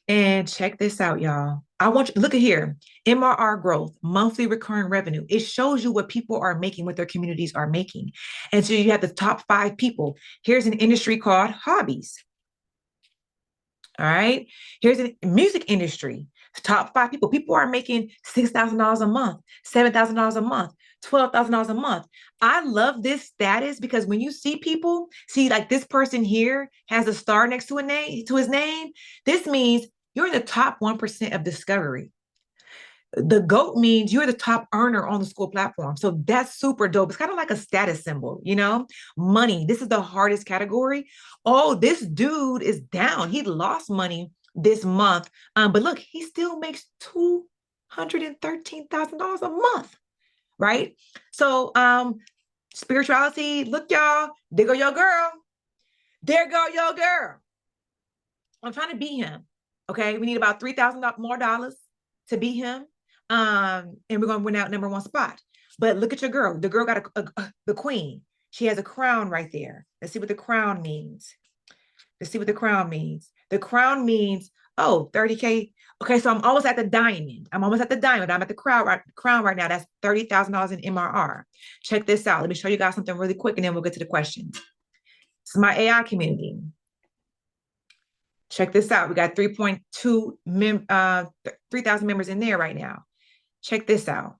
and check this out, y'all. I want you to look at here. MRR growth, monthly recurring revenue. It shows you what people are making, what their communities are making. And so you have the top 5 people. Here's an industry called hobbies. All right. Here's a music industry. Top 5 people. People are making $6,000 a month, $7,000 a month, $12,000 a month. I love this status because when you see people, see like this person here has a star next to a name to his name. This means you're in the top 1% of discovery. The GOAT means you're the top earner on the school platform. So that's super dope. It's kind of like a status symbol, you know? Money. This is the hardest category. Oh, this dude is down. He lost money this month. But look, he still makes $213,000 a month, right? So spirituality, look, y'all, there go your girl. There go your girl. I'm trying to beat him. Okay. We need about $3,000 more dollars to beat him. And we're gonna win out #1 spot. But look at your girl. The girl got the queen. She has a crown right there. Let's see what the crown means. Let's see what the crown means. The crown means, oh, 30K. Okay, so I'm almost at the diamond. I'm almost at the diamond. I'm at the crown right now. That's $30,000 in MRR. Check this out. Let me show you guys something really quick, and then we'll get to the questions. This is my AI community. Check this out. We got 3,000 members in there right now. Check this out.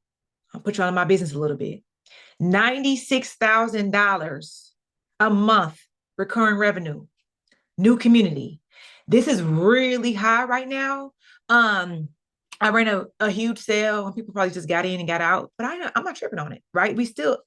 I'll put you on my business a little bit. $96,000 a month recurring revenue, new community. This is really high right now. I ran a huge sale and people probably just got in and got out, but I'm not tripping on it, right? We still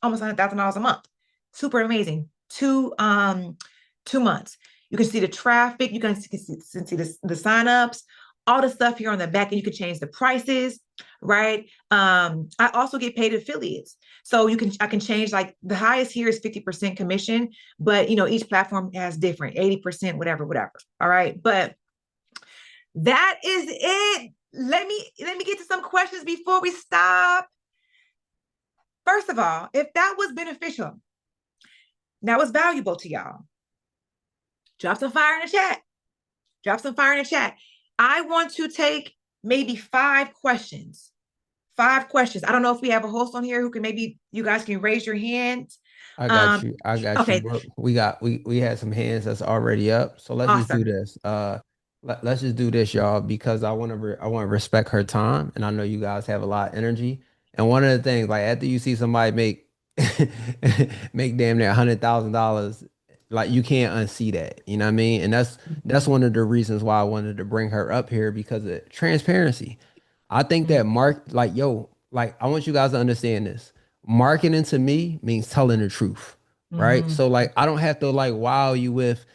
almost $100,000 a month. Super amazing. 2 months. You can see the traffic. You can see the signups, all the stuff here on the back, and you can change the prices, right? I also get paid affiliates. So I can change, like the highest here is 50% commission, but each platform has different, 80%, whatever. All right. But that is it. Let me get to some questions before we stop. First of all, if that was beneficial, that was valuable to y'all, drop some fire in the chat. Drop some fire in the chat. I want to take maybe 5 questions. 5 questions. I don't know if we have a host on here who can, maybe you guys can raise your hands. I got you. Okay. Bro. We had some hands that's already up. So let's just do this. Let's just do this, y'all, because I want to respect her time, and I know you guys have a lot of energy. And one of the things, like after you see somebody make make damn near $100,000, like you can't unsee that. You know what I mean? And that's one of the reasons why I wanted to bring her up here, because of transparency. I think that I want you guys to understand this. Marketing to me means telling the truth, right? So like I don't have to like wow you with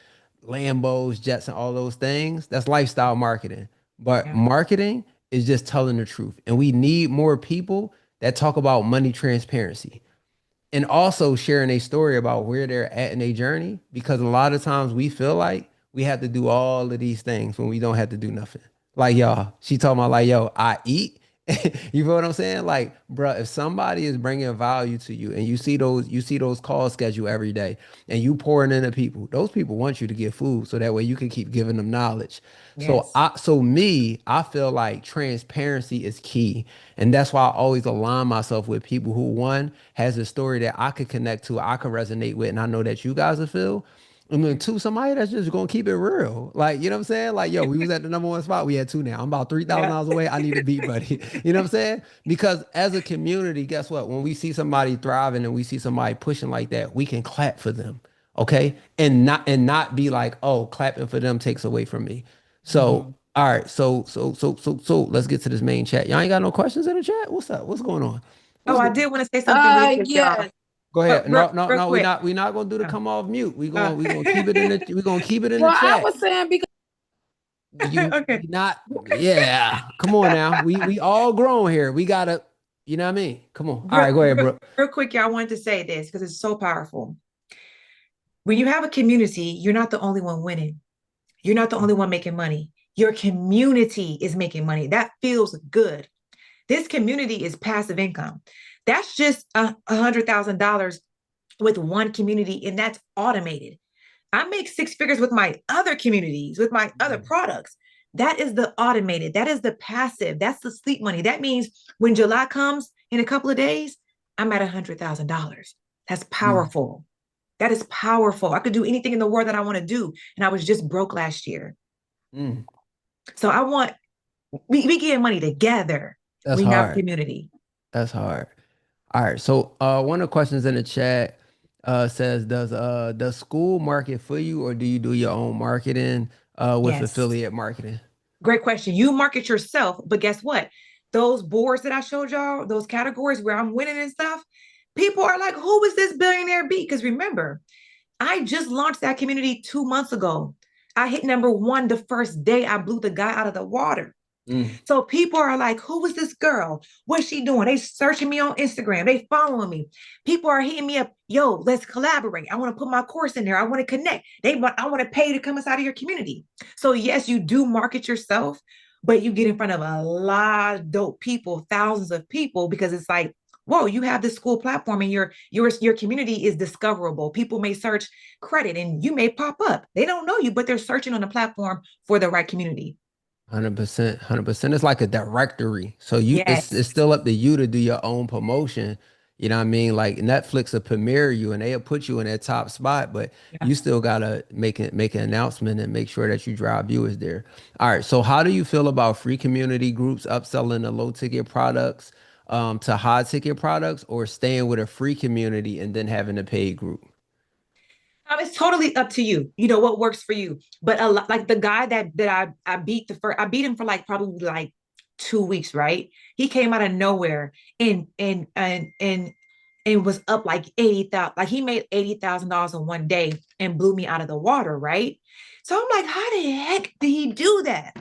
Lambos, jets, and all those things. That's lifestyle marketing. But marketing is just telling the truth. And we need more people that talk about money transparency and also sharing a story about where they're at in their journey. Because a lot of times we feel like we have to do all of these things when we don't have to do nothing. Like y'all, she talking about like, yo, I eat. You feel what I'm saying? Like, bro, if somebody is bringing value to you and you see those calls scheduled every day and you pouring into people, those people want you to get food so that way you can keep giving them knowledge. Yes. I feel like transparency is key. And that's why I always align myself with people who, one, has a story that I could connect to, I could resonate with, and I know that you guys will feel. And then 2, somebody that's just gonna keep it real. Like, you know what I'm saying? Like, yo, we was at the #1 spot. We had 2 now. I'm about $3,000 away. I need a beat buddy. You know what I'm saying? Because as a community, guess what? When we see somebody thriving and we see somebody pushing like that, we can clap for them. Okay. And not be like, oh, clapping for them takes away from me. So, all right. So let's get to this main chat. Y'all ain't got no questions in the chat? What's up? What's going on? I did want to say something really quick, yes. Go ahead. Real No, quick. we not gonna do the come off mute. We gonna keep it in the Well, chat. I was saying because Okay. Yeah. Come on now. We all grown here. We gotta, you know what I mean? Come on. All right, go ahead, bro. Real quick, y'all, I wanted to say this because it's so powerful. When you have a community, you're not the only one winning. You're not the only one making money. Your community is making money. That feels good. This community is passive income. That's just $100,000 with one community, and that's automated. I make 6 figures with my other communities, with my other products. That is the automated, that is the passive, that's the sleep money. That means when July comes in a couple of days, I'm at $100,000. That's Mm, powerful. That is powerful. I could do anything in the world that I want to do. And I was just broke last year. mm. So I want, we get money together That's when you have a hard. community. That's hard. All right. So one of the questions in the chat says, does school market for you or do you do your own marketing with Yes. affiliate marketing? Great question. You market yourself, but guess what? Those boards that I showed y'all, those categories where I'm winning and stuff, people are like, who is this billionaire B? Because remember, I just launched that community 2 months ago. I hit number one the first day I blew the guy out of the water. Mm, So people are like, who is this girl? What's she doing? They searching me on Instagram. They following me. People are hitting me up. Yo, let's collaborate. I want to put my course in there. I want to connect. I want to pay to come inside of your community. So yes, you do market yourself, but you get in front of a lot of dope people, thousands of people, because it's like, whoa, you have this school platform and your community is discoverable. People may search credit and you may pop up. They don't know you, but they're searching on the platform for the right community. 100%, 100%. It's like a directory. So it's Yes. still up to you to do your own promotion. You know what I mean? Like Netflix will premiere you and they'll put you in that top spot, but Yeah. you still gotta make an announcement and make sure that you drive viewers there. All right. So how do you feel about free community groups upselling the low ticket products to high ticket products or staying with a free community and then having a paid group? It's totally up to you. You know what works for you. But a lot, like the guy that I beat the first, I beat him for like probably like 2 weeks, right? He came out of nowhere and was up like 80,000. Like he made $80,000 in one day and blew me out of the water, right? So I'm like, how the heck did he do that?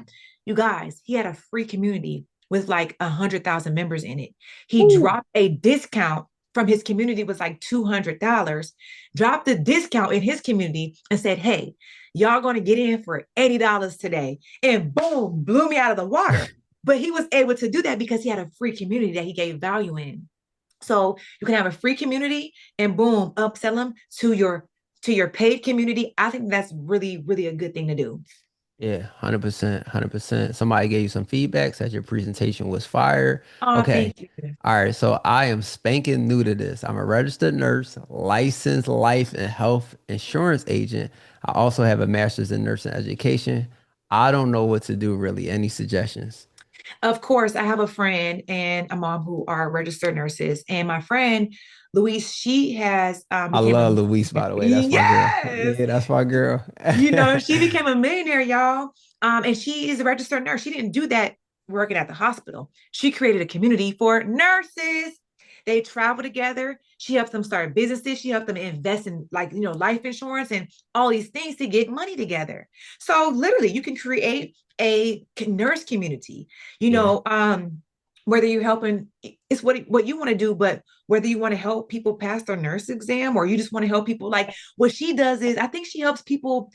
You guys, he had a free community with like 100,000 members in it. He Ooh. dropped a discount from his community was like $200, dropped the discount in his community and said, hey, y'all going to get in for $80 today. And boom, blew me out of the water. But he was able to do that because he had a free community that he gave value in. So you can have a free community and boom, upsell them to your paid community. I think that's really, really a good thing to do. Yeah, 100%, 100%. Somebody gave you some feedback, said your presentation was fire. Oh, Okay. thank you. All right. So I am spanking new to this. I'm a registered nurse, licensed life and health insurance agent. I also have a master's in nursing education. I don't know what to do really. Any suggestions? Of course, I have a friend and a mom who are registered nurses. And my friend, Louise, she has I became a love Luis, by the way. That's my girl. yes. Yeah, that's my girl. You know, she became a millionaire, y'all. And she is a registered nurse. She didn't do that working at the hospital. She created a community for nurses. They travel together. She helped them start businesses. She helped them invest in like, life insurance and all these things to get money together. So literally you can create a nurse community, you Yeah. know, whether you're helping, it's what you want to do, but whether you want to help people pass their nurse exam or you just want to help people, like what she does is I think she helps people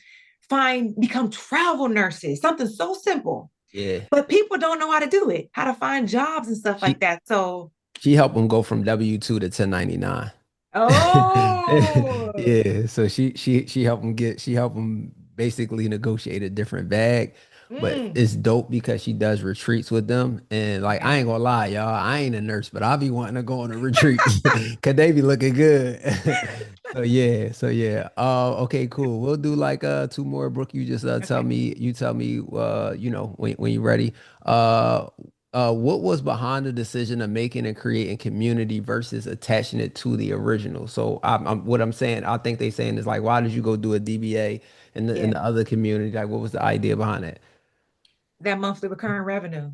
become travel nurses, something so simple, Yeah. but people don't know how to do it, how to find jobs and stuff like She that. So, she helped him go from W-2 to 1099. oh, Yeah, so she helped him she helped him basically negotiate a different bag, but mm, it's dope because she does retreats with them. And like I yeah. ain't gonna lie, y'all, I ain't a nurse, but I be wanting to go on a retreat because they be looking good. So yeah. Okay, cool. We'll do like two more. Brooke, you just Okay. tell me when you're ready. Uh what was behind the decision of making and creating community versus attaching it to the original? So what I'm saying, I think they saying is like, why did you go do a DBA in Yeah. the other community? Like, what was the idea behind it? That monthly recurring revenue.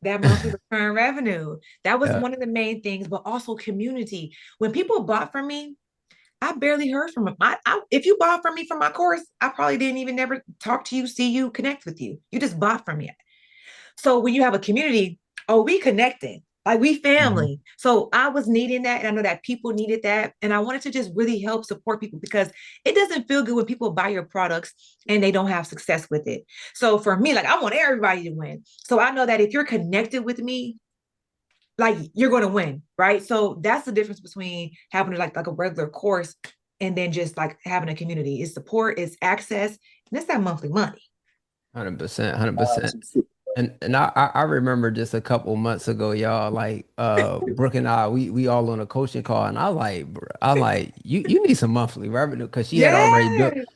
That monthly recurring revenue. That was Yeah. one of the main things, but also community. When people bought from me, I barely heard from them. If you bought from me from my course, I probably didn't even never talk to you, see you, connect with you. You just bought from me. So when you have a community, oh, we connected. Like we Mhm. family. So I was needing that. And I know that people needed that. And I wanted to just really help support people because it doesn't feel good when people buy your products and they don't have success with it. So for me, like I want everybody to win. So I know that if you're connected with me, like you're going to win, right? So that's the difference between having like a regular course and then just like having a community. It's support, it's access, and it's that monthly money. 100%, 100%. And I remember just a couple months ago, y'all, like Brooke and I, we all on a coaching call, and I like you need some monthly revenue because Yeah.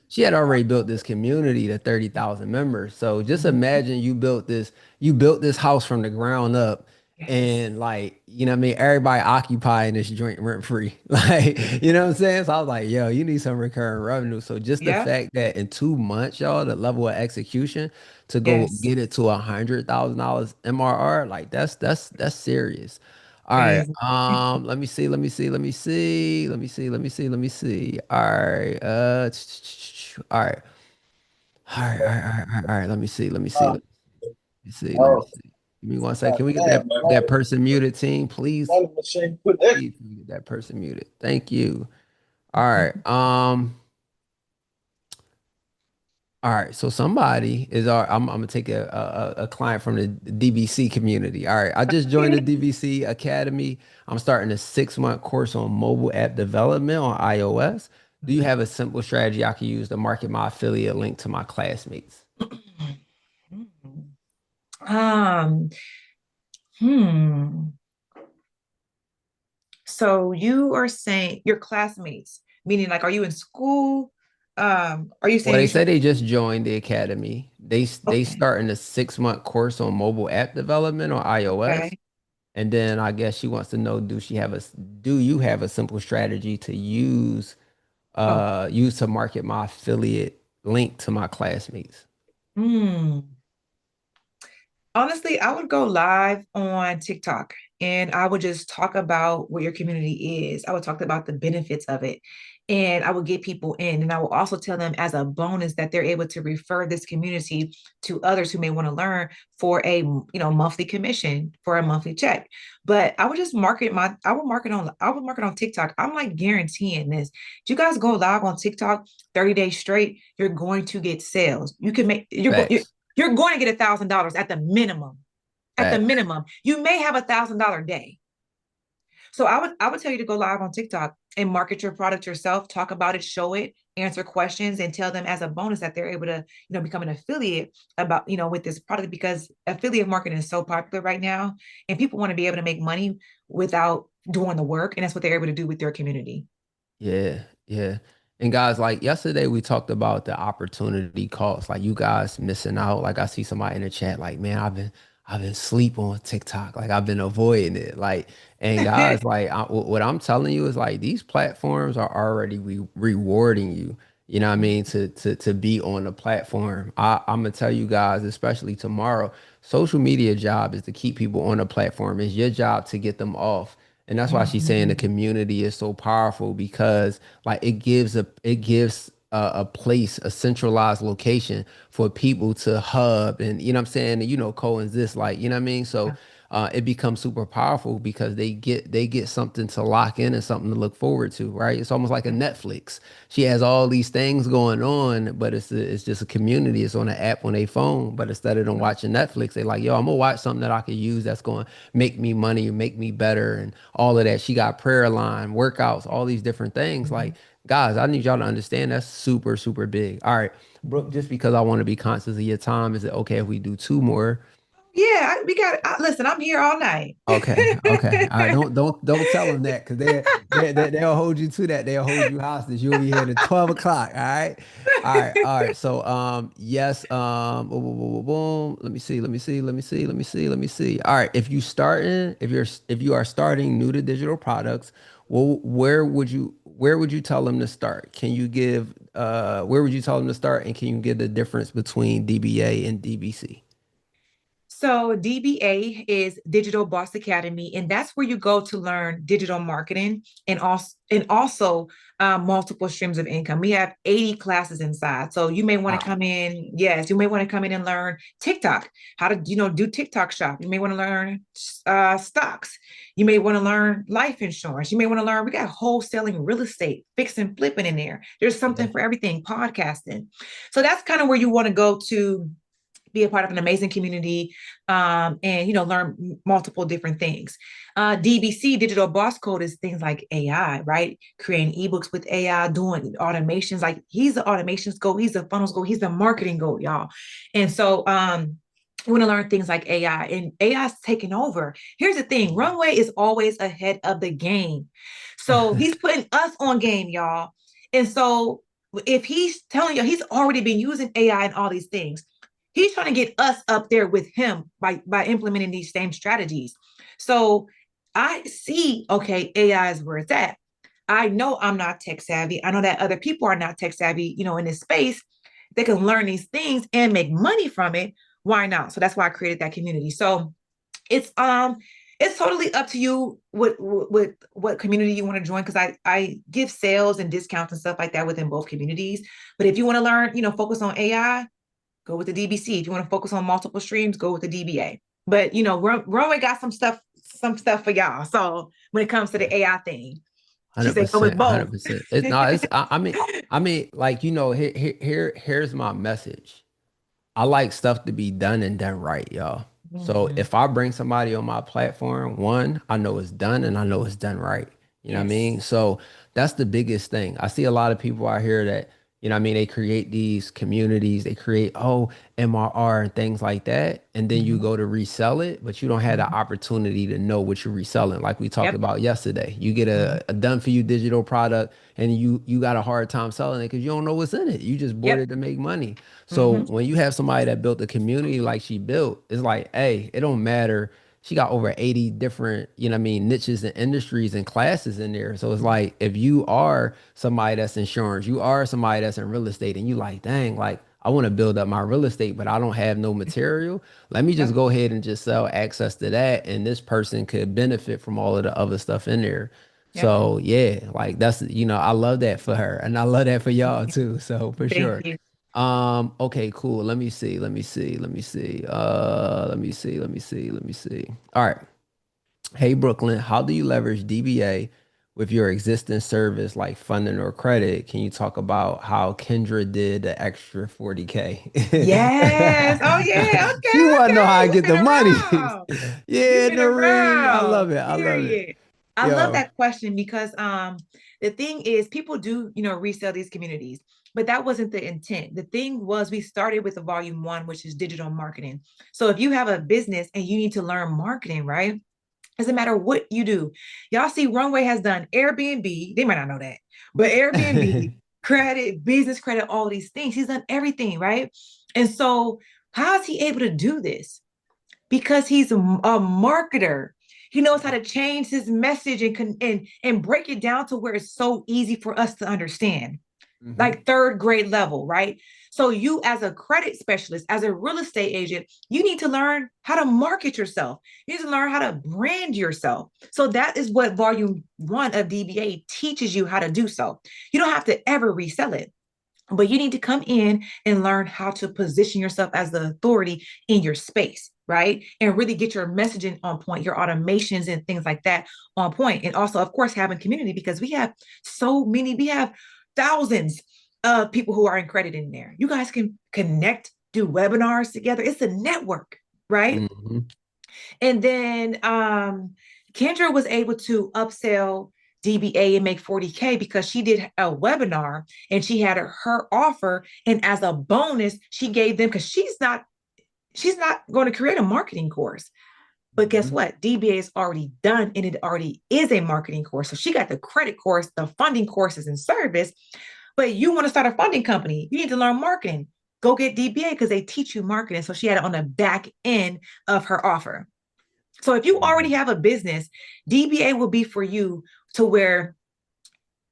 she had already built this community to 30,000 members. So just imagine you built this house from the ground up, Yes. and like you know what I mean, everybody occupying this joint rent free. Like, you know what I'm saying? So I was like, yo, you need some recurring revenue. So just the Yep. fact that in 2 months, y'all, the level of execution to go Yes. get it to $100,000 MRR, like that's serious. All right. Crazy. Let me see, let me see, let me see, let me see, let me see, let me see. All right. All right. All right, all right, all right, all right, all right. Let me see, let me see, let me see, let me see. Give me one second. Can we get that person muted, team? Please, please, can we get that person muted? Thank you. All right. All right, so somebody is I'm gonna take a client from the DBC community. All right, I just joined the DBC Academy. I'm starting a 6-month course on mobile app development on iOS. Do you have a simple strategy I can use to market my affiliate link to my classmates? Um, hmm. So you are saying your classmates, meaning like, are you in school? Are you Well, saying they you're trying? say they just joined the academy. They Okay. starting a 6-month course on mobile app development on iOS. Okay. And then I guess she wants to know, do you have a simple strategy to Oh. use to market my affiliate link to my classmates? Hmm. Honestly, I would go live on TikTok and I would just talk about what your community is. I would talk about the benefits of it. And I would get people in. And I will also tell them as a bonus that they're able to refer this community to others who may want to learn for a monthly commission for a monthly check. But I would market on TikTok. I'm like guaranteeing this. If you guys go live on TikTok 30 days straight, you're going to get sales. You can make Facts. you're going to get $1,000 at the minimum. At the Facts. minimum, you may have $1,000 day. So I would tell you to go live on TikTok and market your product yourself, talk about it, show it, answer questions, and tell them as a bonus that they're able to become an affiliate about with this product because affiliate marketing is so popular right now, and people want to be able to make money without doing the work, and that's what they're able to do with their community. Yeah, yeah. And guys, like yesterday we talked about the opportunity cost. Like you guys missing out. Like I see somebody in the chat, like, man, I've been sleep on TikTok. Like I've been avoiding it. Like, and guys, like what I'm telling you is like these platforms are already rewarding you. You know what I mean? To be on the platform. I'm gonna tell you guys, especially tomorrow, social media job is to keep people on the platform. It's your job to get them off. And that's why she's saying the Mhm. community is so powerful because like it gives a place, a centralized location for people to hub and you know what I'm saying, and coexist, like, you know what I mean? So it becomes super powerful because they get something to lock in and something to look forward to, right? It's almost like a Netflix. She has all these things going on, but it's just a community. It's on an app on a phone, but instead of them watching Netflix, they like, yo, I'm gonna watch something that I could use that's going to make me money, make me better, and all of that. She got prayer line, workouts, all these different things. Like, guys, I need y'all to understand that's super, super big. All right, Brooke, just because I want to be conscious of your time, is it okay if we do two more? Yeah, we got. Listen, I'm here all night. Okay, okay. All right, don't tell them that because they'll hold you to that. They'll hold you hostage. You'll be here at 12 o'clock. All right. All right, all right. So yes, boom, boom, boom, boom, boom. Let me see, let me see, let me see, let me see, let me see. All right, if you are starting new to digital products, well, where would you tell them to start? Can you give where would you tell them to start and can you give the difference between DBA and DBC? So DBA is Digital Boss Academy, and that's where you go to learn digital marketing and also multiple streams of income. We have 80 classes inside. So you may want to Wow. come in, yes, you may want to come in and learn TikTok, how to do TikTok shop. You may want to learn stocks. You may want to learn life insurance. You may want to learn, we got wholesaling real estate, fixing, flipping in there. There's Yeah. something for everything, podcasting. So that's kind of where you want to go to be a part of an amazing community, and learn multiple different things. DBC, Digital Boss Code, is things like AI, right? Creating ebooks with AI, doing automations. Like he's the automations go, he's the funnels go, he's the marketing go, y'all. And so we want to learn things like AI, and AI is taking over. Here's the thing: Runway is always ahead of the game. So he's putting us on game, y'all. And so if he's telling you he's already been using AI and all these things, he's trying to get us up there with him by implementing these same strategies. So I see, okay, AI is where it's at. I know I'm not tech savvy. I know that other people are not tech savvy, in this space. They can learn these things and make money from it. Why not? So that's why I created that community. So it's it's totally up to you what community you want to join, because I give sales and discounts and stuff like that within both communities. But if you want to learn, focus on AI, go with the DBC. If you want to focus on multiple streams, go with the DBA. But Runway got some stuff for y'all. So when it comes to the AI thing, she said go with 100%, both. 100%. It's no, it's I mean, like here's my message. I like stuff to be done and done right, y'all. So Mhm. if I bring somebody on my platform, one, I know it's done and I know it's done right. You know what I Yes. mean? So that's the biggest thing. I see a lot of people out here that, you know what I mean, they create these communities, they create, MRR and things like that. And then you Mhm. go to resell it, but you don't have the Mhm. opportunity to know what you're reselling. Like we talked Yep. about yesterday. You get Mhm. a done for you digital product and you got a hard time selling it because you don't know what's in it. You just bought Yep. it to make money. So Mhm. when you have somebody that built a community like she built, it's like, hey, it don't matter. She got over 80 different, you know what I mean, niches and industries and classes in there. So it's like if you are somebody that's insurance, you are somebody that's in real estate, and you like, dang, like I want to build up my real estate, but I don't have no material. Let me just Yep. go ahead and just sell access to that. And this person could benefit from all of the other stuff in there. Yep. So yeah, like that's, I love that for her. And I love that for y'all too. So for Thank sure. you. Okay, cool. Let me see. Let me see. Let me see. Let me see. Let me see. Let me see. All right. Hey, Brooklyn, how do you leverage DBA with your existing service like funding or credit? Can you talk about how Kendra did the extra 40K? Yes. Oh yeah. Okay. She want to know how Okay. I You've get been the money. around. You've Yeah, been Noreen. I around. love it. I love it. Period. I love Yo. that question because the thing is people do, resell these communities, but that wasn't the intent. The thing was we started with the volume one, which is digital marketing. So if you have a business and you need to learn marketing, right? Doesn't matter what you do. Y'all see Runway has done Airbnb. They might not know that, but Airbnb, credit, business credit, all these things. He's done everything, right? And so, how is he able to do this? Because he's a marketer. He knows how to change his message and break it down to where it's so easy for us to understand, Hmm. like third grade level, right? So you as a credit specialist, as a real estate agent, you need to learn how to market yourself. You need to learn how to brand yourself. So that is what volume one of DBA teaches you how to do. So you don't have to ever resell it, but you need to come in and learn how to position yourself as the authority in your space, right? And really get your messaging on point, your automations and things like that on point. And also, of course, having community, because we have thousands of people who are accredited in there. You guys can connect, do webinars together. It's a network, right? Hmm. And then Kendra was able to upsell DBA and make 40K because she did a webinar and she had her offer. And as a bonus, she gave them, because she's not going to create a marketing course. But guess Hmm. what? DBA is already done and it already is a marketing course. So she got the credit course, the funding courses and service. But you want to start a funding company, you need to learn marketing. Go get DBA because they teach you marketing. So she had it on the back end of her offer. So if you already have a business, DBA will be for you to where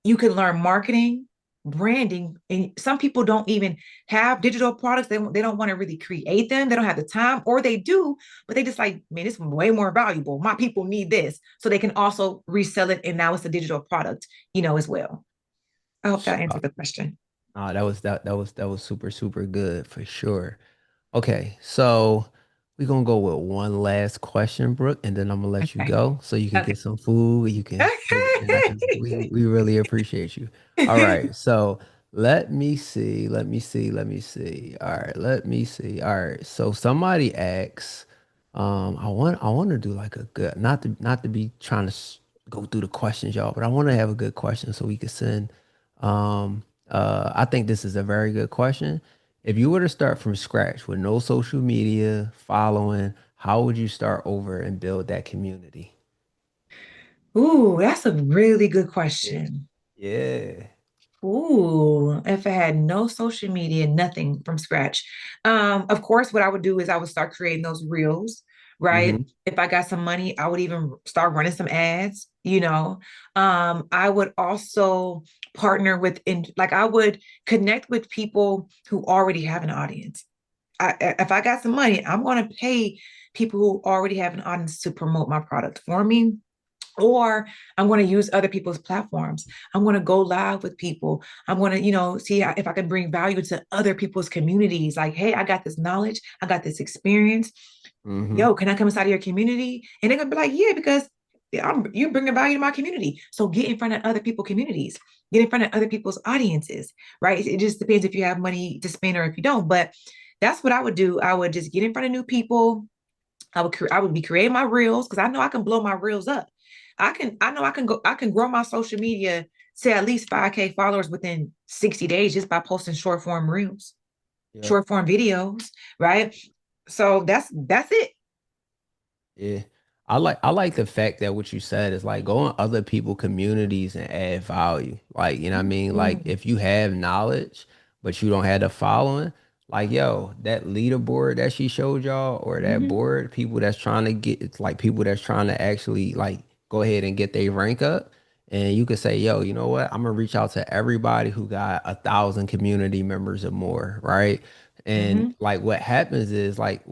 you can learn marketing, branding, and some people don't even have digital products. They don't want to really create them. They don't have the time, or they do, but they just like, man, it's way more valuable. My people need this. So they can also resell it. And now it's a digital product, as well. I hope that answered the question. That was super, super good for sure. Okay, so we're gonna go with one last question, Brooke, and then I'm gonna let you Okay. go so you can Okay. get some food. You can, and I can. We really appreciate you. All right, so Let me see. Let me see. Let me see. All right. Let me see. All right. So somebody asks, I want to do like a good, not to be trying to go through the questions, y'all, but I want to have a good question so we could send. I think this is a very good question. If you were to start from scratch with no social media following, how would you start over and build that community? Ooh, that's a really good Yeah. question. Yeah. Ooh, if I had no social media, nothing from scratch. Of course, what I would do is I would start creating those reels, right? Mm-hmm. If I got some money, I would even start running some ads, you know. I would also partner with like I would connect with people who already have an audience. If I got some money, I'm going to pay people who already have an audience to promote my product for me, or I'm going to use other people's platforms. I'm going to go live with people. I'm going to, see if I can bring value to other people's communities. Like, hey, I got this knowledge, I got this experience. Mm-hmm. Yo, can I come inside of your community? And they're gonna be like, yeah, because you bringing value to my community. So get in front of other people's communities, get in front of other people's audiences, right? It just depends if you have money to spend or if you don't. But that's what I would do. I would just get in front of new people. I would be creating my reels because I know I can blow my reels up. I know I can grow my social media to at least 5K followers within 60 days just by posting short form reels, Yeah. short form videos, right? So that's it. Yeah. I like the fact that what you said is like go in other people communities and add value. Like, you know what I mean? Like Mm-hmm. if you have knowledge, but you don't have the following, like yo, that leaderboard that she showed y'all or that Mm-hmm. board, people that's trying to get it's like people that's trying to actually like go ahead and get their rank up. And you could say, yo, you know what? I'm gonna reach out to everybody who got 1,000 community members or more, right? And Mm-hmm. like what happens is like,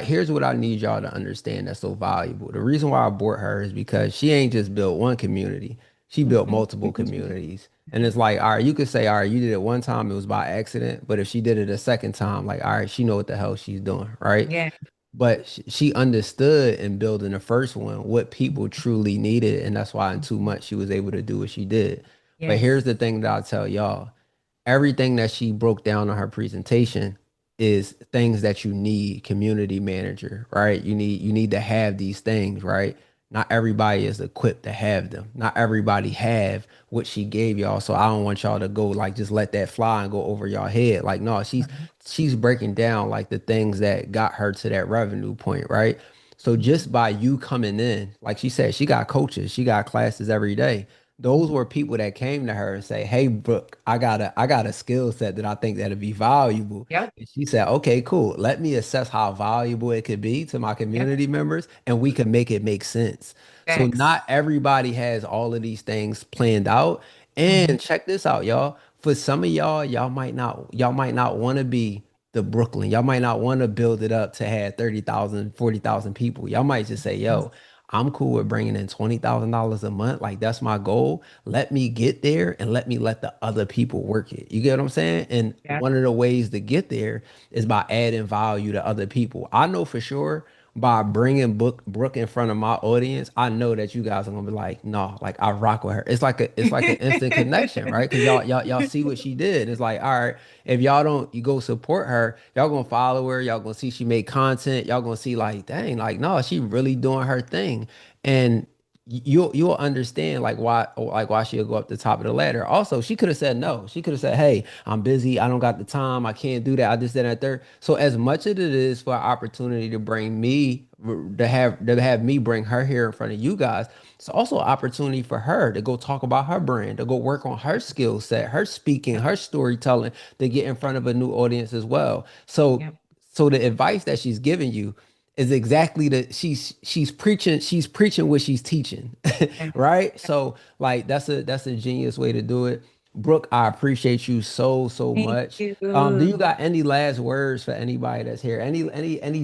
here's what I need y'all to understand that's so valuable. The reason why I bought her is because she ain't just built one community. She built multiple communities. And it's like, all right, you could say, all right, you did it one time, it was by accident. But if she did it a second time, like, all right, she know what the hell she's doing, right? Yeah. But she understood in building the first one what people truly needed. And that's why in 2 months she was able to do what she did. But here's Yes. the thing that I'll tell y'all everything that she broke down on her presentation is things that you need community manager, right? You need to have these things, right? Not everybody is equipped to have them. Not everybody have what she gave y'all. So I don't want y'all to go like just let that fly and go over y'all head. Like no, she's breaking down like the things that got her to that revenue point, right? So just by you coming in, like she said, she got coaches, she got classes every day. Those were people that came to her and say, "Hey, Brooke, I got a skill set that I think that'd be valuable." Yep. And she said, "Okay, cool. Let me assess how valuable it could be to my Yep. community members, and we can make it make sense." So Thanks. not everybody has all of these things planned out. Mm-hmm. And check this out, y'all. For some of y'all, y'all might not want to be the Brooklyn. Y'all might not want to build it up to have 30,000, 40,000 people. Y'all might just say, "Yo, I'm cool with bringing in $20,000 a month. Like that's my goal. Let me get there and let me let the other people work it." You get what I'm saying? And Yeah. one of the ways to get there is by adding value to other people. I know for sure by bringing Brooke in front of my audience, I know that you guys are gonna be like, no, like I rock with her. It's like an instant connection, right? Because y'all see what she did. It's like, all right, if y'all don't, you go support her, y'all gonna follow her, y'all gonna see she made content, y'all gonna see like, dang, like no, she really doing her thing, and you'll understand like why she'll go up the top of the ladder. Also, she could have said no. She could have said, "Hey, I'm busy. I don't got the time. I can't do that. I just did that third." So as much as it is for an opportunity to bring me to have me bring her here in front of you guys, it's also an opportunity for her to go talk about her brand, to go work on her skill set, her speaking, Yep. her storytelling, to get in front of a new audience as well. So Yep. so the advice that she's giving you is exactly she's preaching what she's teaching. Yep. Right? So like that's a genius way to do it. Brooke, I appreciate you so Thank much. Do you you. got any last words for anybody that's here? Any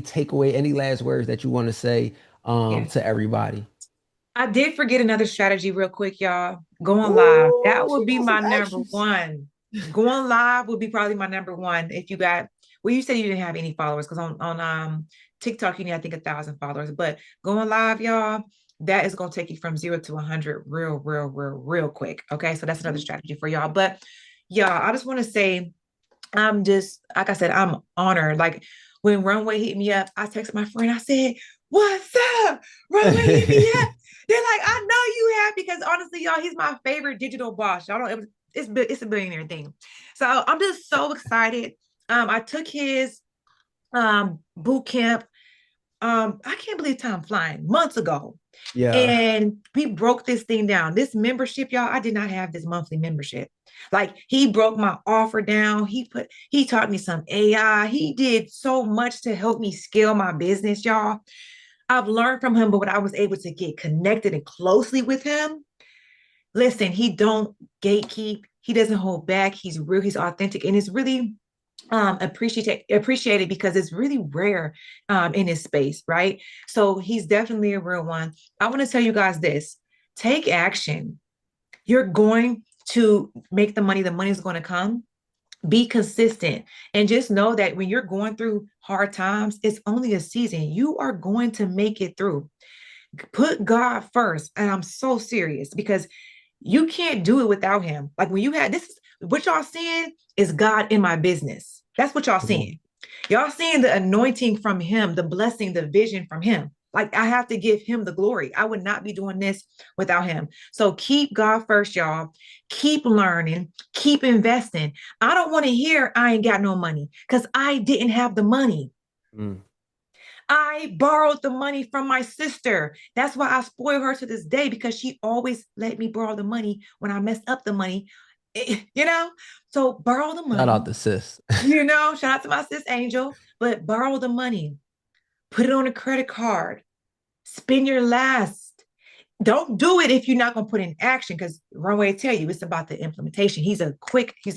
takeaway, any last words that you want to say Yes. to everybody? I did forget another strategy real quick, y'all. Going live. That Ooh, she would be got some my number extras. one. Going live would be probably my number one. If you got, well, you said you didn't have any followers because on TikTok you need I think 1,000 followers, but going live, y'all, that is gonna take you from 0 to 100 real quick. Okay, so that's another strategy for y'all. But Yeah, I just want to say I'm just, like I said, I'm honored. Like when Runway hit me up, I texted my friend. I said, "What's up? Runway hit me up." They're like, "I know you have," because honestly, y'all, he's my favorite digital boss. Y'all don't. It's a billionaire thing. So I'm just so excited. I took his boot camp. I can't believe time flying months ago. Yeah. And we broke this thing down. This membership, y'all, I did not have this monthly membership. Like he broke my offer down. He taught me some AI. He did so much to help me scale my business, y'all. I've learned from him, but when I was able to get connected and closely with him, listen, he don't gatekeep. He doesn't hold back. He's real, he's authentic, and it's really appreciated because it's really rare in his space, right? So he's definitely a real one. I want to tell you guys this: take action. You're going to make the money is going to come. Be consistent and just know that when you're going through hard times, it's only a season. You are going to make it through. Put God first. And I'm so serious because you can't do it without him. Like when you had this, what y'all seeing is God in my business. That's what y'all Come on. seeing. Y'all seeing the anointing from him, the blessing, the vision from him. Like I have to give him the glory. I would not be doing this without him. So keep God first, y'all. Keep learning, keep investing. I don't want to hear I ain't got no money because I didn't have the money. Mm. I borrowed the money from my sister. That's why I spoil her to this day because she always let me borrow the money when I messed up the money. You know, so borrow the Shout out money. to sis. Shout out to my sis Angel, but borrow the money, put it on a credit card, spend your last. Don't do it if you're not going to put in action because Runway tell you it's about the implementation. He's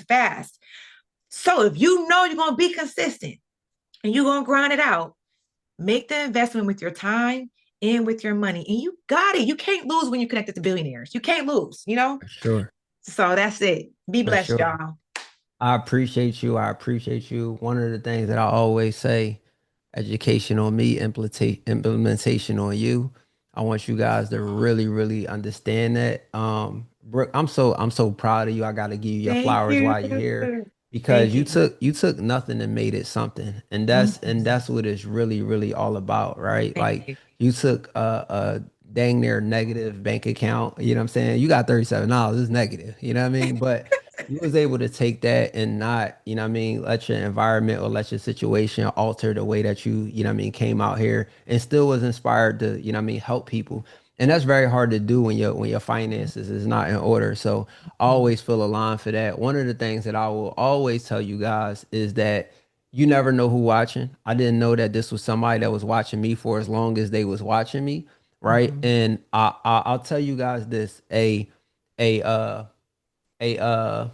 fast. So if you know you're going to be consistent and you're going to grind it out, make the investment with your time and with your money. And you got it. You can't lose when you're connected to billionaires. You can't lose. For sure. So that's it. Be For blessed, sure. y'all. I appreciate you. I appreciate you. One of the things that I always say, education on me, implementation on you. I want you guys to really, really understand that. Brooke, I'm so proud of you. I gotta give you your Thank flowers you. while you're here because Thank you you. took nothing and made it something. And Mhm. that's what it's really, really all about, right? Thank Like you. you took a dang near negative bank account. You know what I'm saying? You got $37. It's negative. You know what I mean? But you was able to take that and not, you know what I mean, let your environment or let your situation alter the way that you know what I mean, came out here and still was inspired to, you know what I mean, help people. And that's very hard to do when your finances is not in order. So I Mhm. always feel aligned for that. One of the things that I will always tell you guys is that you never know who watching. I didn't know that this was somebody that was watching me for as long as they was watching me, right? Mhm. And I'll tell you guys this, a uh a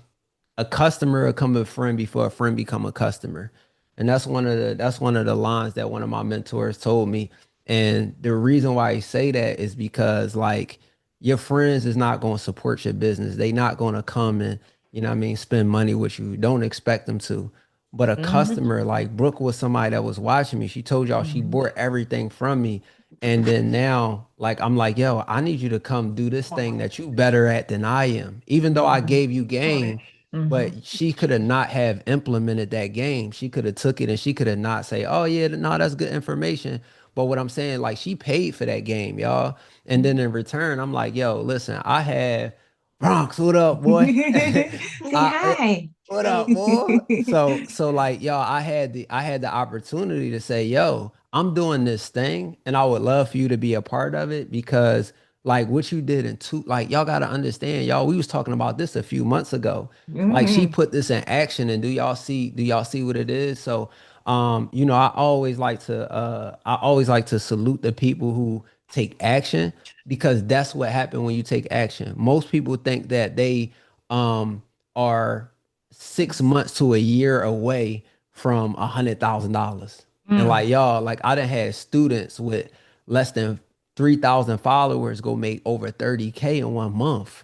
a customer become a friend before a friend become a customer. And that's one of the lines that one of my mentors told me. And the reason why I say that is because like your friends is not going to support your business. They not going to come and, you know what I mean, spend money with you. Don't expect them to. But a Mhm. customer like Brooke was somebody that was watching me. She told y'all she Mhm. bought everything from me. And then now, like, I'm like, yo, I need you to come do this thing that you better at than I am. Even though I Mhm. gave you game, but Mhm. she could have not have implemented that game. She could have took it and she could have not say, "Oh yeah, no, that's good information." But what I'm saying, like she paid for that game, y'all. And then in return, I'm like, "Yo, listen, I have Bronx. What up, boy? Say hi. What up, boy?" So like, y'all, I had the opportunity to say, "Yo, I'm doing this thing, and I would love for you to be a part of it because." Like what you did in two, like y'all gotta understand, y'all. We was talking about this a few months ago. Like she Mhm. put this in action, and do y'all see what it is? So, you know, I always like to salute the people who take action because that's what happened when you take action. Most people think that they um are 6 months to a year away from $100,000. And Mm. like y'all, like I done had students with less than 3,000 followers go make over 30K in 1 month.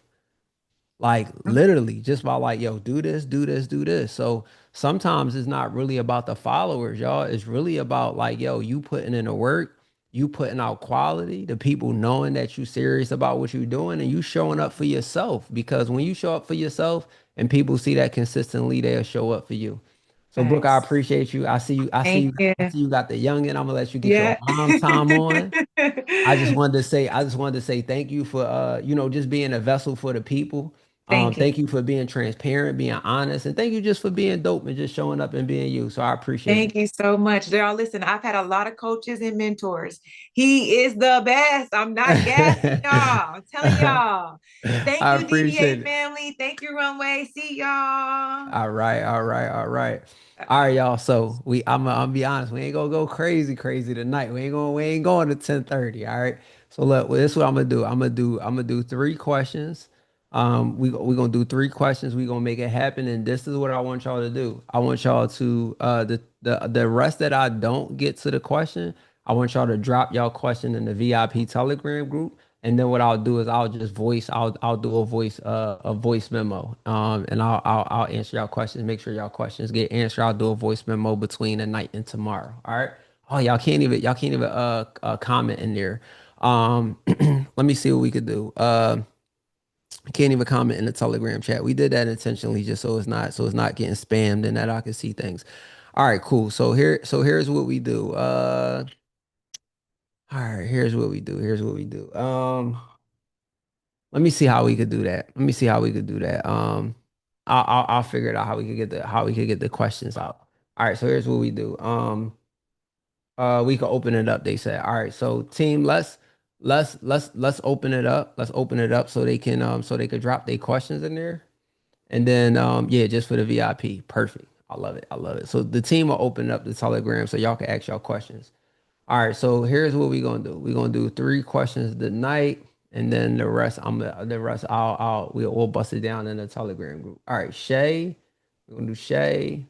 Like literally just by like, yo, do this, do this, do this. So sometimes it's not really about the followers, y'all. It's really about like, yo, you putting in the work you putting out quality, the people knowing that you serious about what you're doing and you showing up for yourself. Because when you show up for yourself and people see that consistently, they'll show up for you. So Brooke, I Thanks. appreciate you. Thank you. I see you got the youngin. I'm gonna let you get your Yeah. mom time on. I just wanted to say thank you for just being a vessel for the people. Thank you. Thank you for being transparent, being honest, and thank you just for being dope and just showing up and being you. So I appreciate Thank you so much. Y'all, listen, I've had a lot of coaches and mentors. He is the best. I'm not gassing it. y'all. I'm telling y'all. Thank I you, DBA appreciate it. family. Thank you, Runway. See y'all. All right, all right, all right. All right, Bye-bye. y'all. So I'm be honest, we ain't gonna go crazy tonight. We ain't going to 10:30. All right. So look, well, this is what I'm gonna do. I'm gonna do three questions. We gonna do three questions. We gonna make it happen. And this is what I want y'all to do. I want y'all to the rest that I don't get to the question, I want y'all to drop y'all question in the VIP Telegram group. And then what I'll do is I'll do a voice memo. And I'll answer y'all questions, make sure y'all questions get answered. I'll do a voice memo between tonight and tomorrow. All right. Oh, y'all can't even comment in there. Let me see what we could do. Can't even comment in the Telegram chat. We did that intentionally just so it's not getting spammed and that I can see things. All right, cool. Here's what we do. All right, here's what we do. Here's what we do. Let me see how we could do that. Let me see how we could do that. I'll figure it out how we could get the questions out. All right, so here's what we do. We can open it up. They said, all right, so team, let's open it up. Let's open it up so they could drop their questions in there, and then yeah, just for the VIP. Perfect. I love it. I love it. So the team will open up the Telegram so y'all can ask y'all questions. All right, so here's what we're gonna do. We're gonna do three questions tonight, and then the rest we'll bust it down in the Telegram group. All right, Shay, we're gonna do Shay.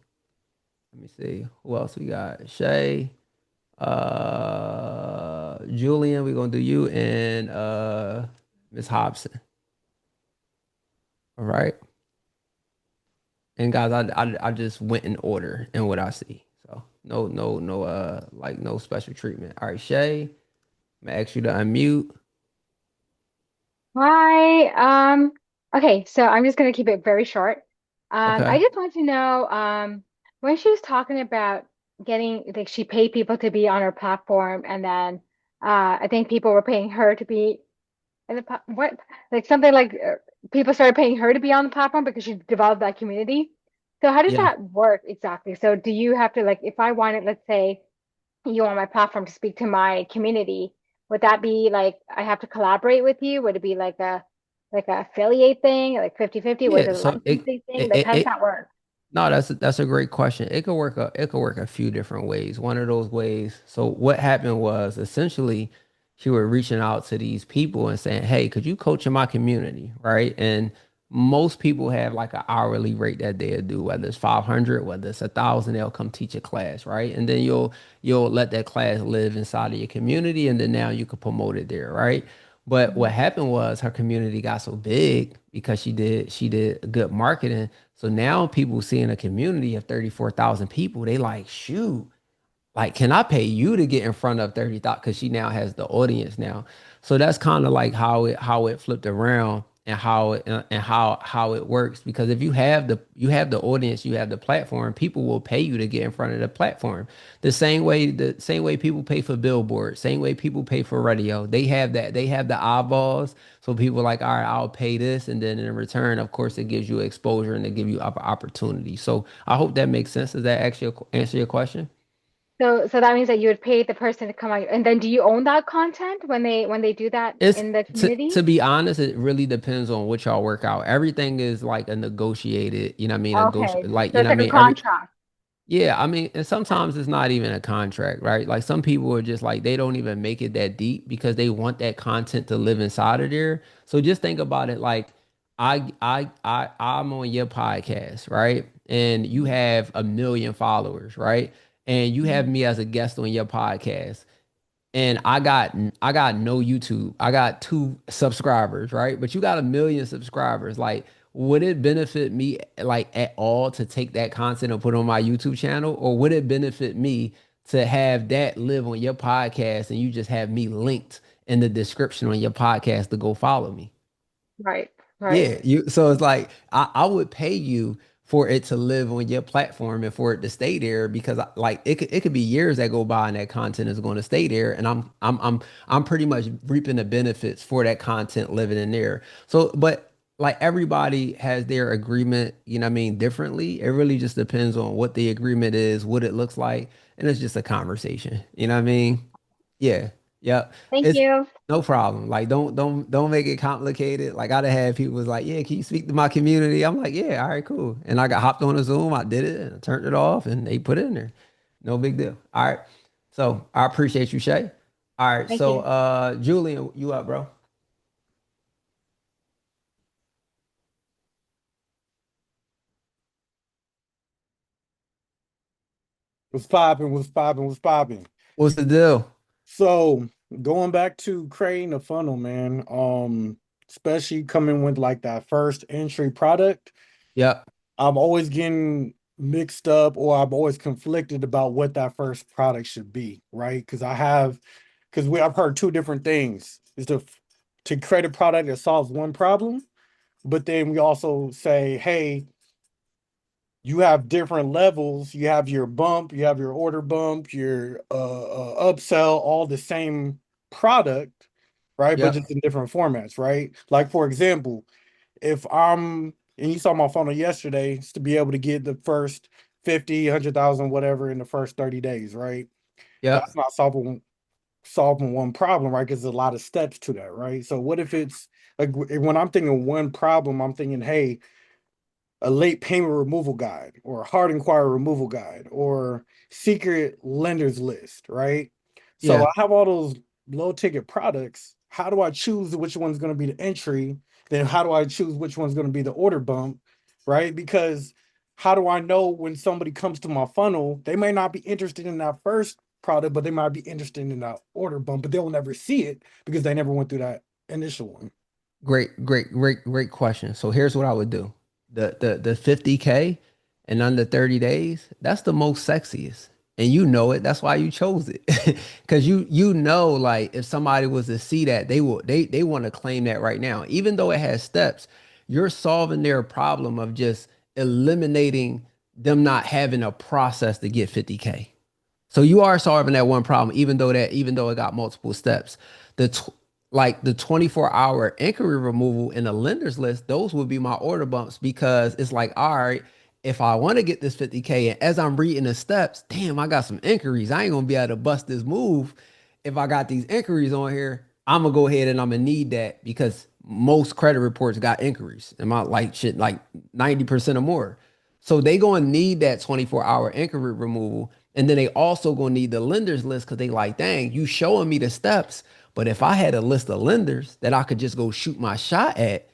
Let me see who else we got. Shay, Julian, we're gonna do you and Miss Hobson. All right, and guys, I just went in order in what I see. So no like no special treatment. All right, Shay, I'm gonna ask you to unmute. Hi. Okay, so I'm just gonna keep it very short. I Okay. just want to know, when she was talking about getting, like, she paid people to be on her platform, and then I think people were paying her to be in the what, like something like people started paying her to be on the platform because she developed that community. So how does Yeah. that work exactly? So do you have to, like, if I wanted, let's say, you on my platform to speak to my community, would that be like I have to collaborate with you? Would it be like a affiliate thing, like 50/50? Was Yeah. it a So licensing thing? Like how does it that work? no, that's a great question. It could work a few different ways. One of those ways. So what happened was essentially she was reaching out to these people and saying, "Hey, could you coach in my community?" Right? And most people have like an hourly rate that they'll do, whether it's 500, whether it's 1,000, they'll come teach a class, right? And then you'll let that class live inside of your community, and then now you can promote it there, right? But what Mhm. happened was her community got so big because she did good marketing. So now people seeing a community of 34,000 people, they like, shoot, like, can I pay you to get in front of 30,000? Because she now has the audience now. So that's kind of like how it flipped around and how it works. Because if you have the audience, you have the platform, people will pay you to get in front of the platform. The same way people pay for billboards, same way people pay for radio. They have the eyeballs. So people are like, all right, I'll pay this, and then in return, of course, it gives you exposure and it give you opportunity. So I hope that makes sense. Does that actually answer your question? So that means that you would pay the person to come on, and then do you own that content when they do that It's in the to community? be honest, it really depends on what y'all work out. Everything is like a negotiated, you know what I mean? Okay, Like, so you it's know what I like a mean? Every contract. yeah, I mean, and Okay. sometimes it's not even a contract, right? Like some people are just like they don't even make it that deep because they want that content to live inside of there. So just think about it like I'm on your podcast, right? And you Mhm. have 1 million followers, right? And you have Mhm. me as a guest on your podcast and I got no YouTube. I got 2 subscribers, right? But you got 1 million subscribers. Like, would it benefit me like at all to take that content and put on my YouTube channel, or would it benefit me to have that live on your podcast and you just have me linked in the description on your podcast to go follow me. Right. Right. Yeah, you so it's like I would pay you for it to live on your platform and for it to stay there because like it could be years that go by and that content is going to stay there and I'm pretty much reaping the benefits for that content living in there. So but like everybody has their agreement, you know what I mean, differently. It really just depends on what the agreement is, what it looks like, and it's just a conversation. You know what I mean? Yeah. Yeah. Thank It's you. no problem. Like don't make it complicated. Like I'd have had people was like, yeah, can you speak to my community? I'm like, yeah, all right, cool. And I got hopped on a Zoom, I did it and I turned it off and they put it in there. No big deal. All right. So I appreciate you, Shay. All right. Thank So you. Julian, you up, bro? Was popping, was popping, was popping. What's the deal? So going back to creating a funnel, man, especially coming with like that first entry product, Yep. I'm always getting mixed up or I'm always conflicted about what that first product should be, right? Because I've heard two different things. Is to create a product that solves one problem, but then we also say, hey, you have different levels. You have your bump, you have your order bump, your upsell, all the same product, right? But Yep. just in different formats, right? Like for example, if I'm and you saw my funnel yesterday, is to be able to get the first 50, 100,000, whatever in the first 30 days, right? Yep. That's not solving one problem, right? Because there's a lot of steps to that, right? So what if it's like when I'm thinking one problem, I'm thinking, hey, a late payment removal guide or a hard inquiry removal guide or secret lenders list, right? So Yeah. I have all those low ticket products. How do I choose which one's going to be the entry? Then how do I choose which one's going to be the order bump, right? Because how do I know when somebody comes to my funnel, they may not be interested in that first product, but they might be interested in that order bump, but they'll never see it because they never went through that initial one. Great question. So here's what I would do. The 50K and under 30 days, that's the most sexiest. And you know it. That's why you chose it. Cause you know, like if somebody was to see that, they want to claim that right now. Even though it has steps, you're solving their problem of just eliminating them not having a process to get 50K. So you are solving that one problem, even though it got multiple steps. The like the 24-hour inquiry removal in the lenders list, those would be my order bumps because it's like, all right, if I want to get this 50K and as I'm reading the steps, damn, I got some inquiries. I ain't gonna be able to bust this move if I got these inquiries on here. I'm gonna go ahead and I'm gonna need that because most credit reports got inquiries. Am I like shit like 90% or more? So they gonna need that 24-hour inquiry removal. And then they also gonna need the lenders list because they like, dang, you showing me the steps. But if I had a list of lenders that I could just go shoot my shot at,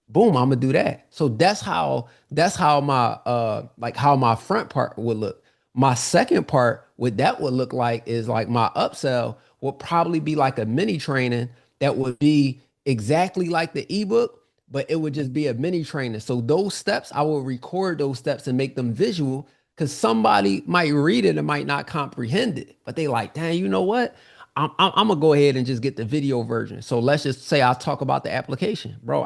boom, I'm gonna do that. So that's how my like how my front part would look. My second part, what that would look like is like my upsell would probably be like a mini training that would be exactly like the ebook, but it would just be a mini training. So those steps, I will record those steps and make them visual because somebody might read it and might not comprehend it, but they like, dang, you know what? I'm gonna go ahead and just get the video version. So let's just say I'll talk about the application, bro.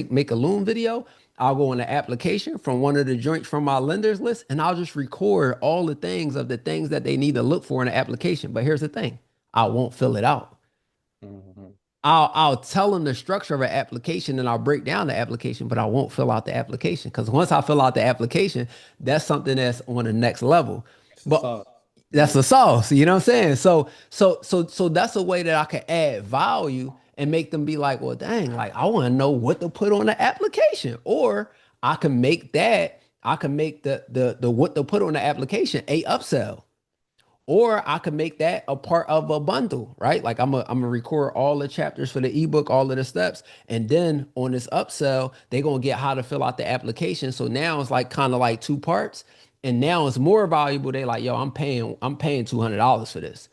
Make a Loom video. I'll go in the application from one of the joints from my lenders list, and I'll just record all the things of the things that they need to look for in the application. But here's the thing: I won't fill it out. Mhm. I'll tell them the structure of an application and I'll break down the application, but I won't fill out the application because once I fill out the application, that's something that's on the next level. That's the But sauce. that's the sauce, you know what I'm saying? So that's a way that I can add value and make them be like, well, dang, like I want to know what to put on the application. Or I can make the what to put on the application a upsell. Or I could make that a part of a bundle, right? Like I'm gonna record all the chapters for the ebook, all of the steps, and then on this upsell, they're gonna get how to fill out the application. So now it's like kind of like two parts, and now it's more valuable. They like, yo, I'm paying $200 for this.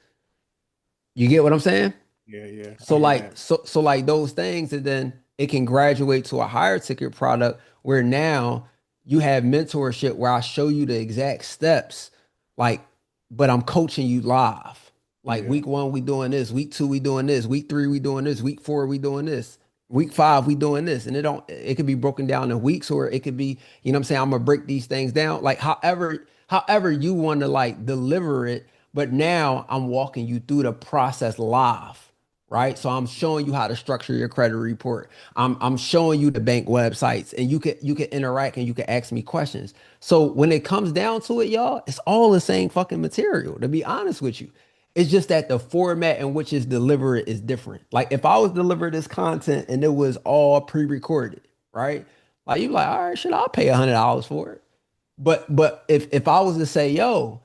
You get what I'm saying? Yeah, yeah, I So hear like that. so like those things, and then it can graduate to a higher ticket product where now you have mentorship where I show you the exact steps, like but I'm coaching you live. Like Yeah. week 1, we doing this, week 2, we doing this, week 3, we doing this, week 4, we doing this, week 5, we doing this. And it could be broken down in weeks, or it could be, you know what I'm saying? I'm gonna break these things down. Like however you want to like deliver it, but now I'm walking you through the process live. Right. So I'm showing you how to structure your credit report. I'm showing you the bank websites, and you can interact and you can ask me questions. So when it comes down to it, y'all, it's all the same fucking material, to be honest with you. It's just that the format in which it's delivered is different. Like if I was delivered this content and it was all pre-recorded, right? Like you like, all right, shit, I'll pay $100 for it. But if I was to say, yo,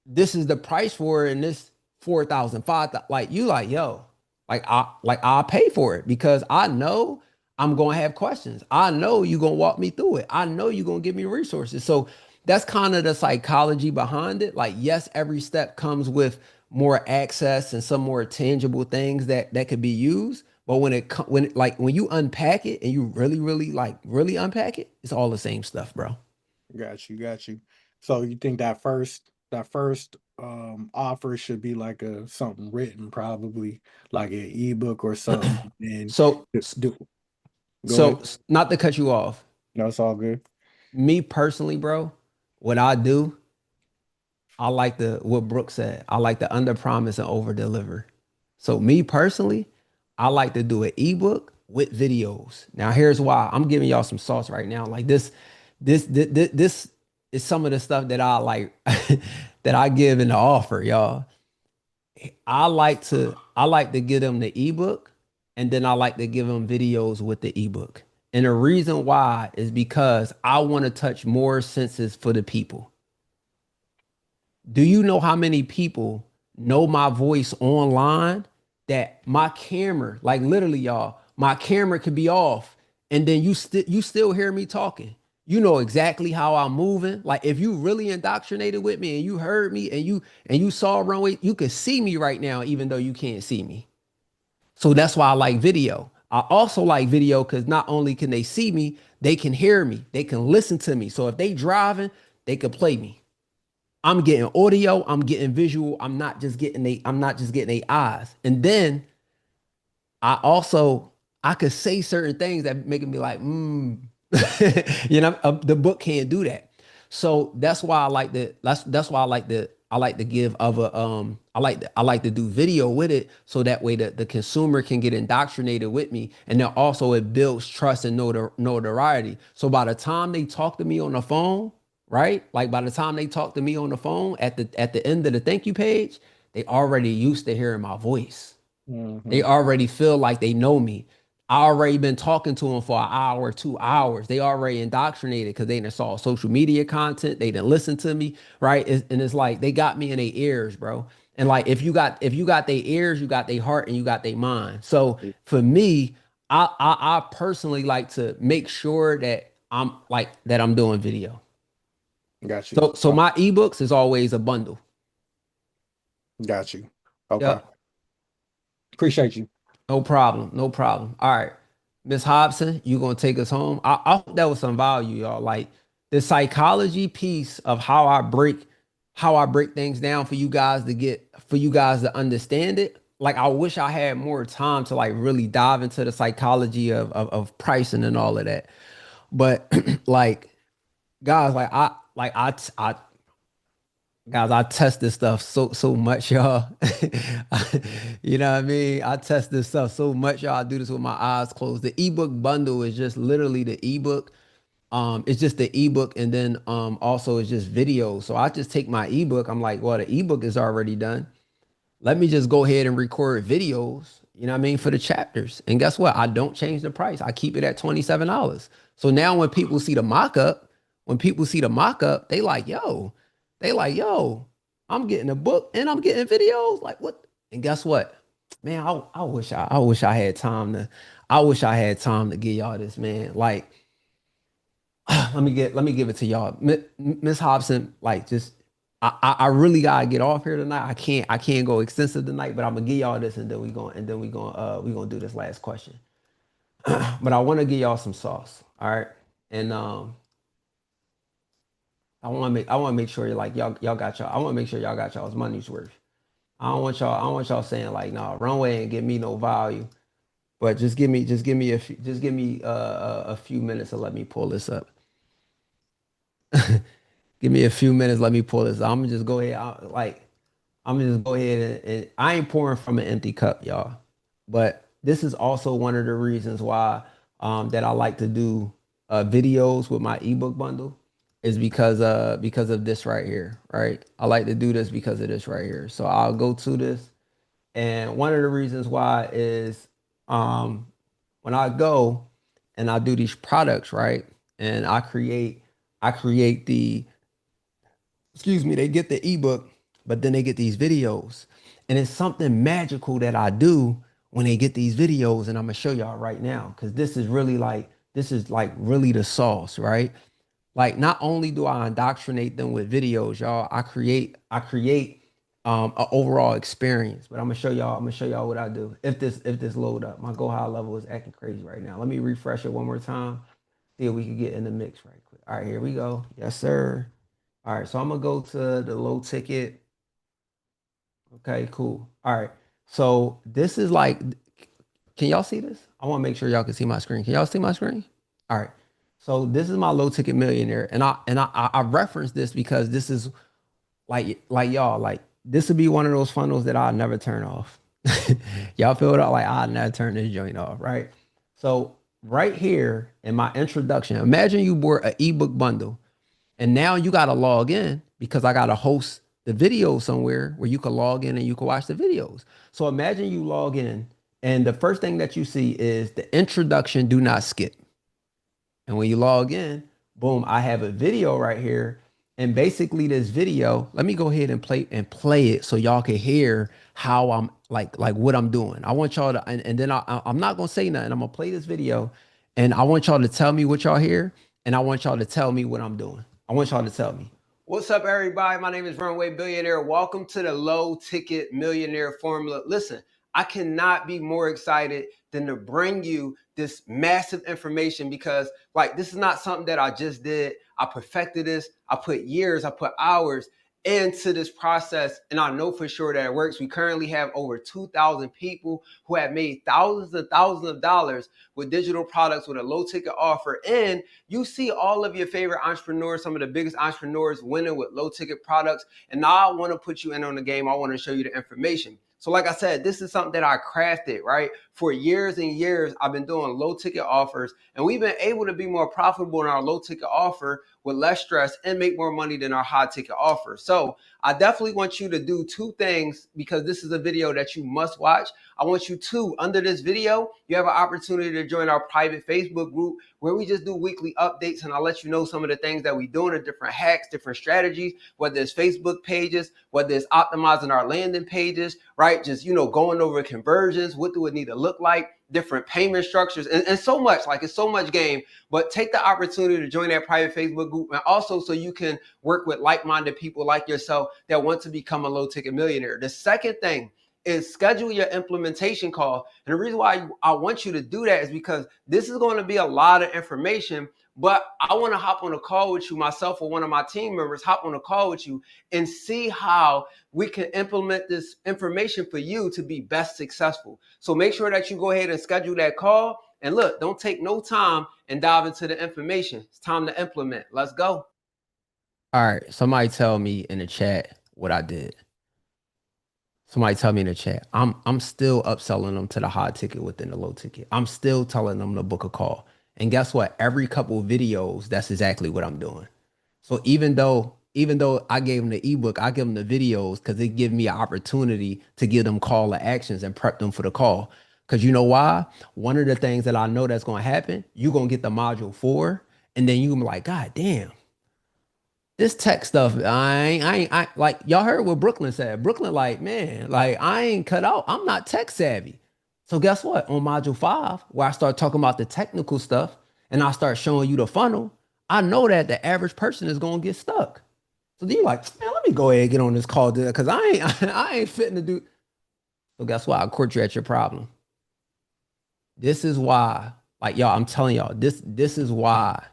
this is the price for it, and this 4,000, 5,000, like you like, yo, I'll pay for it because I know I'm gonna have questions. I know you're gonna walk me through it. I know you're gonna give me resources. So that's kind of the psychology behind it. Like, yes, every step comes with more access and some more tangible things that could be used. But when you unpack it and you really unpack it, it's all the same stuff, bro. Got you, got you. So you think that first offer should be like a something written, probably like an ebook or something, and So do go so ahead. not to cut you off, No, it's all good. me personally, bro, what I do, I like what Brooke said. I like to under promise and over deliver. So me personally, I like to do an ebook with videos. Now here's why. I'm giving y'all some sauce right now. Like this is some of the stuff that I like that I give in the offer, y'all. I like to give them the ebook, and then I like to give them videos with the ebook. And the reason why is because I want to touch more senses for the people. Do you know how many people know my voice online, that my camera, like literally, y'all, my camera could be off, and then you still hear me talking. You know exactly how I'm moving. Like if you really indoctrinated with me and you heard me and you saw runway, you could see me right now, even though you can't see me. So that's why I like video. I also like video because not only can they see me, they can hear me, they can listen to me. So if they driving, they could play me. I'm getting audio, I'm getting visual. I'm not just getting a eyes. And then I could say certain things that make me like, the book can't do that. So that's why I like to that's why I like to give other I like to do video with it, so that way the consumer can get indoctrinated with me, and then also it builds trust and notoriety. So by the time they talk to me on the phone, right? Like by the time they talk to me on the phone at the end of the thank you page, they already used to hearing my voice. They Hmm. already feel like they know me. I already been talking to them for an hour, 2 hours. They already indoctrinated because they done saw social media content. They didn't listen to me, right? And it's like they got me in their ears, bro. And like if you got their ears, you got their heart and you got their mind. So for me, I personally like to make sure that I'm doing video. Got you. So my ebooks is always a bundle. Got you. Okay. Yep. Appreciate you. No problem. No problem. All right. Miss Hobson, you gonna take us home. I hope that was some value, y'all. Like the psychology piece of how I break things down for you guys to understand it. Like I wish I had more time to like really dive into the psychology of pricing and all of that. But like guys, I test this stuff so much, y'all. You know what I mean? I test this stuff so much, y'all. I do this with my eyes closed. The ebook bundle is just literally the ebook. It's just the ebook, and then also it's just video. So I just take my ebook. I'm like, well, the ebook is already done. Let me just go ahead and record videos, you know what I mean, for the chapters. And guess what? I don't change the price. I keep it at $27. So now when people see the mock-up, they like, yo, I'm getting a book and I'm getting videos. Like what? And guess what? Man, I wish I had time to give y'all this, man. Like, let me give it to y'all. Miss Hobson, like just I really gotta get off here tonight. I can't go extensive tonight, but I'm gonna give y'all this, and then we gonna do this last question. But I want to give y'all some sauce. All right. And I want to make sure like y'all got y'all. I want to make sure y'all got y'all's money's worth. I don't want y'all saying like, nah, Runway ain't give me no value. But just give me just give me a few minutes to let me pull this up. Give me a few minutes, let me pull this. I'm gonna just go ahead. I'm gonna just go ahead and I ain't pouring from an empty cup, y'all. But this is also one of the reasons why that I like to do videos with my ebook bundle is because of this right here, right? I like to do this because of this right here. So I'll go to this, and one of the reasons why is um when I go and I do these products, right? And I create the excuse me, they get the ebook, but then they get these videos. And it's something magical that I do when they get these videos. And I'm gonna show y'all right now because this is like really the sauce, right? Like not only do I indoctrinate them with videos, y'all, I create an overall experience. But I'm gonna show y'all what I do. If this load up, my go high level is acting crazy right now. Let me refresh it one more time. See if we can get in the mix right quick. All right, here we go. Yes, sir. All right, so I'm gonna go to the low ticket. Okay, cool. All right. So this is like, can y'all see this? I want to make sure y'all can see my screen. Can y'all see my screen? All right. So this is my low ticket millionaire, and I reference this because this is like y'all like this would be one of those funnels that I'll never turn off. Y'all feel it out like I'll never turn this joint off, right? So right here in my introduction, imagine you bought an ebook bundle and now you got to log in because I got to host the video somewhere where you can log in and you can watch the videos. So imagine you log in and the first thing that you see is the introduction, do not skip. And when you log in, boom, I have a video right here. And basically this video, let me go ahead and play it so y'all can hear how I'm like what I'm doing. I want y'all to, and then I'm not gonna say nothing. I'm gonna play this video and I want y'all to tell me what y'all hear. And I want y'all to tell me what I'm doing. I want y'all to tell me. What's up, everybody? My name is Runway Billionaire. Welcome to the Low Ticket Millionaire Formula. Listen, I cannot be more excited than to bring you this massive information because like this is not something that I just did. I perfected this. I put years, I put hours into this process, and I know for sure that it works. We currently have over 2,000 people who have made thousands and thousands of dollars with digital products with a low ticket offer. And you see all of your favorite entrepreneurs, some of the biggest entrepreneurs winning with low ticket products. And now I want to put you in on the game. I want to show you the information. So like I said, this is something that I crafted, right? For years and years, I've been doing low ticket offers, and we've been able to be more profitable in our low ticket offer with less stress and make more money than our high ticket offer. So I definitely want you to do two things because this is a video that you must watch. I want you to, under this video, you have an opportunity to join our private Facebook group where we just do weekly updates, and I'll let you know some of the things that we're doing, the different hacks, different strategies, whether it's Facebook pages, whether it's optimizing our landing pages, right? Just, going over conversions, what do it need to look like, different payment structures, and so much. Like, it's so much game. But take the opportunity to join that private Facebook group, and also so you can work with like-minded people like yourself that want to become a low-ticket millionaire. The second thing is schedule your implementation call. And the reason why I want you to do that is because this is going to be a lot of information, but I want to hop on a call with you, myself or one of my team members, hop on a call with you and see how we can implement this information for you to be best successful. So make sure that you go ahead and schedule that call. And look, don't take no time and dive into the information. It's time to implement. Let's go. All right. Somebody tell me in the chat what I did. Somebody tell me in the chat. I'm still upselling them to the high ticket within the low ticket. I'm still telling them to book a call. And guess what? Every couple of videos, that's exactly what I'm doing. So even though I gave them the ebook, I give them the videos because it gives me an opportunity to give them call to actions and prep them for the call. Because you know why? One of the things that I know that's going to happen, you're going to get the module 4, and then you're going to be like, God damn. This tech stuff, I like y'all heard what Brooklyn said. Brooklyn, like, man, like I ain't cut out. I'm not tech savvy. So guess what? On module 5, where I start talking about the technical stuff and I start showing you the funnel, I know that the average person is gonna get stuck. So then you're like, man, let me go ahead and get on this call because I ain't fitting to do. So guess what? I caught you at your problem. This is why, like y'all, I'm telling y'all, this is why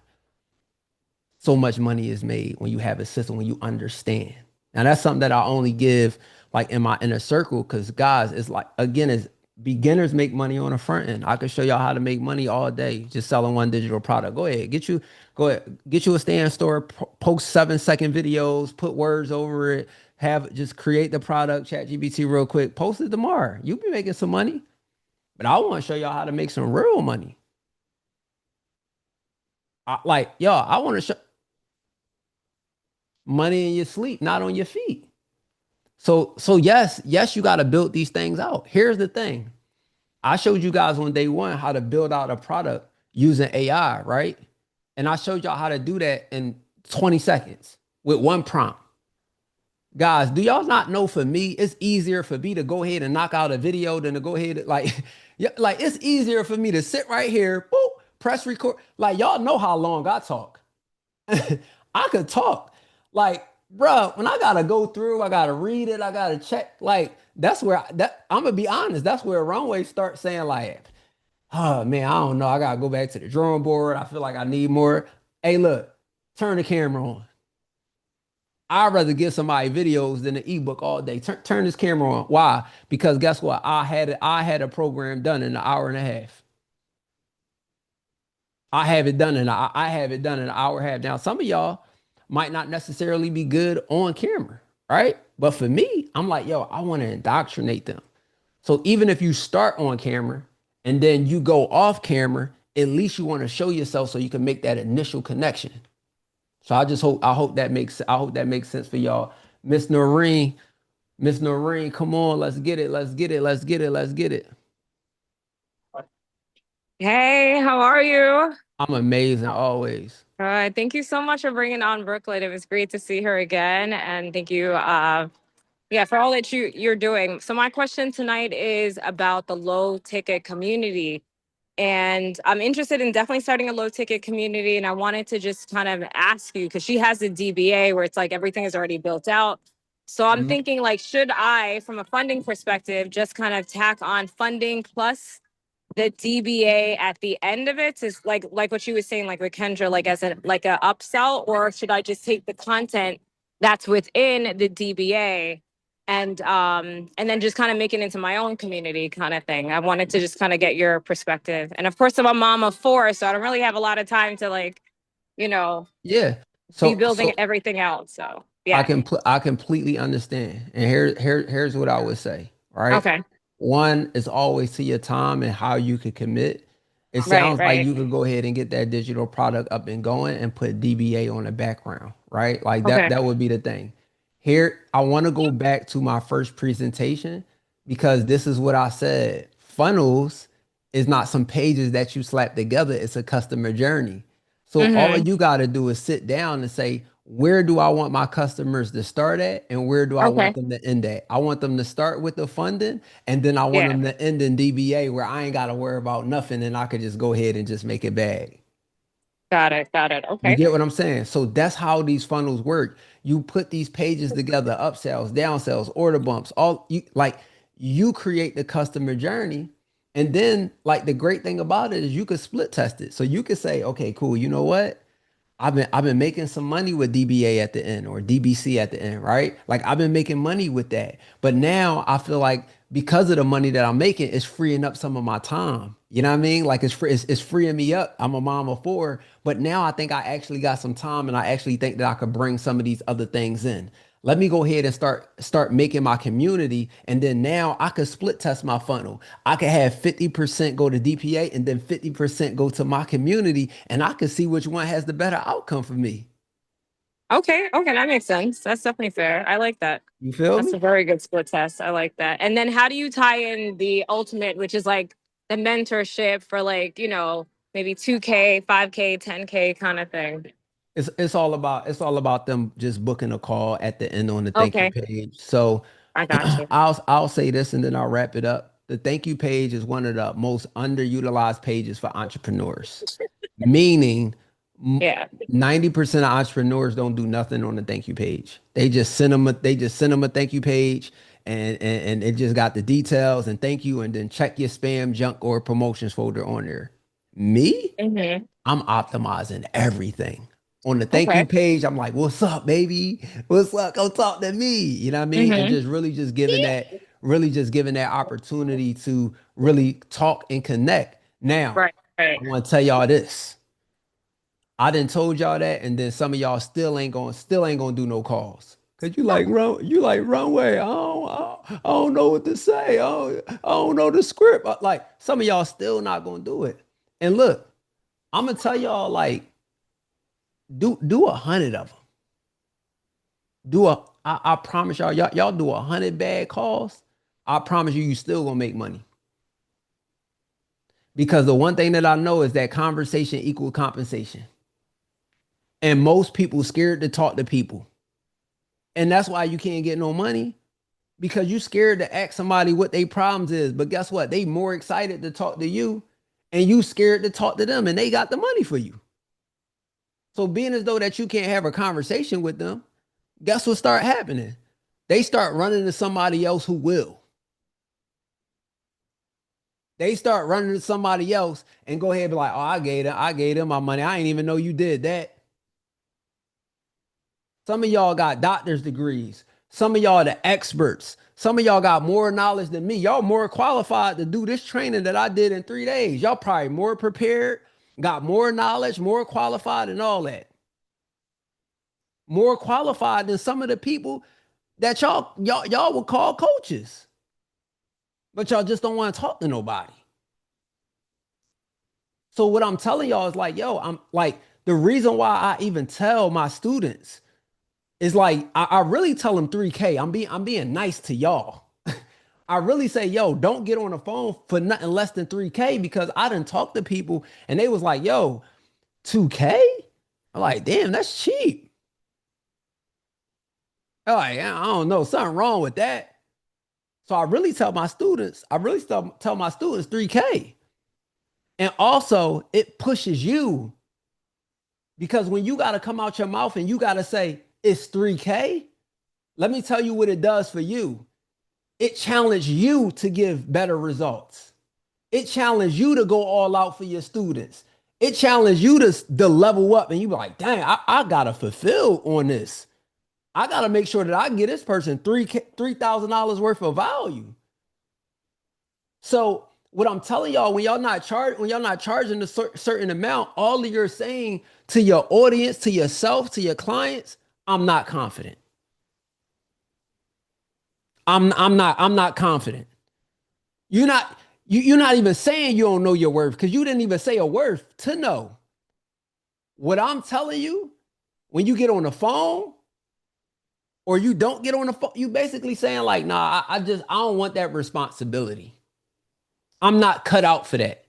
so much money is made when you have a system, when you understand. Now that's something that I only give like in my inner circle, because guys, it's like again, it's beginners make money on the front end. I can show y'all how to make money all day just selling one digital product. Go ahead, get you a stand store, post 7-second videos, put words over it, just create the product, chat GBT real quick, post it tomorrow. You'll be making some money. But I want to show y'all how to make some real money. I want to show money in your sleep, not on your feet. So yes, you got to build these things out. Here's the thing. I showed you guys on day one how to build out a product using AI, right? And I showed y'all how to do that in 20 seconds with one prompt. Guys, do y'all not know, for me, it's easier for me to go ahead and knock out a video than to go ahead yeah, like it's easier for me to sit right here, boop, press record. Like y'all know how long I talk. I could talk. Like, bro, when I gotta go through, I gotta read it, I gotta check. Like, that's where I'm gonna be honest. That's where Runway starts saying, like, oh man, I don't know. I gotta go back to the drawing board. I feel like I need more. Hey, look, turn the camera on. I'd rather give somebody videos than an ebook all day. Turn this camera on. Why? Because guess what? I had a program done in an hour and a half. I have it done in an hour and a half. Now, some of y'all might not necessarily be good on camera, right? But for me, I'm like, yo, I want to indoctrinate them. So even if you start on camera and then you go off camera, at least you want to show yourself so you can make that initial connection. So I hope that makes sense for y'all. Miss Noreen, come on, let's get it. Hey, how are you? I'm amazing always. Thank you so much for bringing on Brooklyn. It was great to see her again, and thank you, yeah, for all that you're doing. So my question tonight is about the low ticket community, and I'm interested in definitely starting a low ticket community. And I wanted to just kind of ask you, because she has the DBA where it's like everything is already built out. So I'm thinking, like, should I, from a funding perspective, just kind of tack on funding plus the DBA at the end of it, is like what she was saying, like with Kendra, like as a upsell, or should I just take the content that's within the DBA and then just kind of make it into my own community kind of thing? I wanted to just kind of get your perspective. And of course, I'm a mom of 4, so I don't really have a lot of time to, like, Yeah. be building everything out. So yeah. I completely understand. And here's what I would say. Right. Okay. One is always to your time and how you could commit. It sounds like you could go ahead and get that digital product up and going and put DBA on the background, right? Like that would be the thing. Here, I want to go back to my first presentation, because this is what I said. Funnels is not some pages that you slap together. It's a customer journey. So all you got to do is sit down and say, where do I want my customers to start at, and where do I want them to end at? I want them to start with the funding, and then I want them to end in DBA, where I ain't got to worry about nothing, and I could just go ahead and just make it bag. Got it. Okay. You get what I'm saying? So that's how these funnels work. You put these pages together, upsells, downsells, order bumps, you create the customer journey. And then, like, the great thing about it is you could split test it. So you could say, okay, cool. You know what? I've been making some money with DBA at the end, or DBC at the end, right? Like, I've been making money with that. But now I feel like because of the money that I'm making, it's freeing up some of my time. You know what I mean? Like, it's freeing me up. I'm a mom of 4, but now I think I actually got some time, and I actually think that I could bring some of these other things in. Let me go ahead and start making my community, and then now I could split test my funnel. I could have 50% go to DPA and then 50% go to my community, and I could see which one has the better outcome for me. Okay, that makes sense. That's definitely fair. I like that. You feel That's me? a very good split test. I like that. And then how do you tie in the ultimate, which is like the mentorship for, like, maybe 2K, 5K, 10K kind of thing? It's all about them just booking a call at the end on the thank you page. So I got you. I'll say this and then I'll wrap it up. The thank you page is one of the most underutilized pages for entrepreneurs. Meaning, Yeah. 90% of entrepreneurs don't do nothing on the thank you page. They just send them a thank you page, and it just got the details and thank you, and then check your spam, junk, or promotions folder on there. Me, I'm optimizing everything. On the thank you Okay. page, I'm like, what's up, baby? What's up? Come talk to me. You know what I mean? And Mm-hmm. just really just giving that, really just giving that opportunity to really talk and connect. Now, Right. Right. I want to tell y'all this. I done told y'all that, and then some of y'all still ain't gonna do no calls. Cause you like runway. I don't know what to say. I don't know the script. Like some of y'all still not gonna do it. And look, I'm gonna tell y'all like do 100 of them. I promise y'all do 100 bad calls. I promise you still gonna make money. Because the one thing that I know is that conversation equal compensation. And most people scared to talk to people. And that's why you can't get no money because you scared to ask somebody what their problems is. But guess what? They more excited to talk to you and you scared to talk to them and they got the money for you. So being as though that you can't have a conversation with them, guess what start happening? They start running to somebody else who will. They start running to somebody else and go ahead and be like, oh, I gave them my money. I didn't even know you did that. Some of y'all got doctor's degrees. Some of y'all the experts. Some of y'all got more knowledge than me. Y'all more qualified to do this training that I did in 3 days. Y'all probably more prepared, got more knowledge, more qualified and all that. More qualified than some of the people that y'all would call coaches. But y'all just don't want to talk to nobody. So what I'm telling y'all is like, yo, I'm like, the reason why I even tell my students is like, I really tell them 3K. I'm being nice to y'all. I really say, yo, don't get on the phone for nothing less than 3K because I done talked to people and they was like, yo, 2K? I'm like, damn, that's cheap. I'm like, I don't know, something wrong with that. So I really tell my students, tell my students 3K. And also it pushes you because when you got to come out your mouth and you got to say it's 3K, let me tell you what it does for you. It challenged you to give better results. It challenged you to go all out for your students. It challenged you to level up and you be like, dang, I got to fulfill on this. I got to make sure that I get this person $3,000 worth of value. So what I'm telling y'all, when y'all not charging a certain amount, all of you're saying to your audience, to yourself, to your clients, I'm not confident. I'm not confident. You're not even saying you don't know your worth because you didn't even say a worth to know. What I'm telling you, when you get on the phone or you don't get on the phone, you basically saying like, nah, I don't want that responsibility. I'm not cut out for that.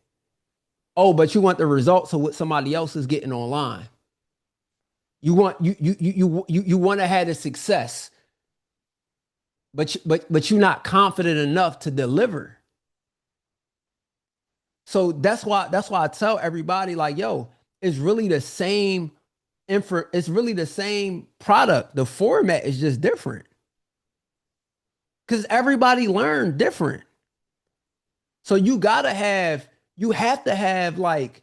Oh, but you want the results of what somebody else is getting online. You want to have the success, but you're not confident enough to deliver. So that's why I tell everybody like, yo, it's really the same it's really the same product. The format is just different. Cuz everybody learned different. So you have to have like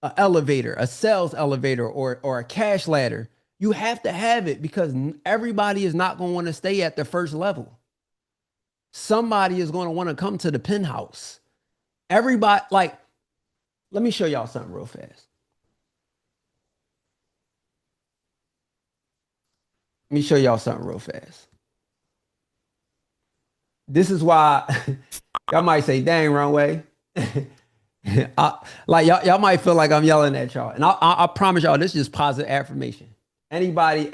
an elevator, a sales elevator or a cash ladder. You have to have it because everybody is not going to want to stay at the first level. Somebody is going to want to come to the penthouse. Everybody, like, let me show y'all something real fast. Let me show y'all something real fast. This is why y'all might say, dang, runway. Like y'all might feel like I'm yelling at y'all. And I promise y'all, this is just positive affirmation. Anybody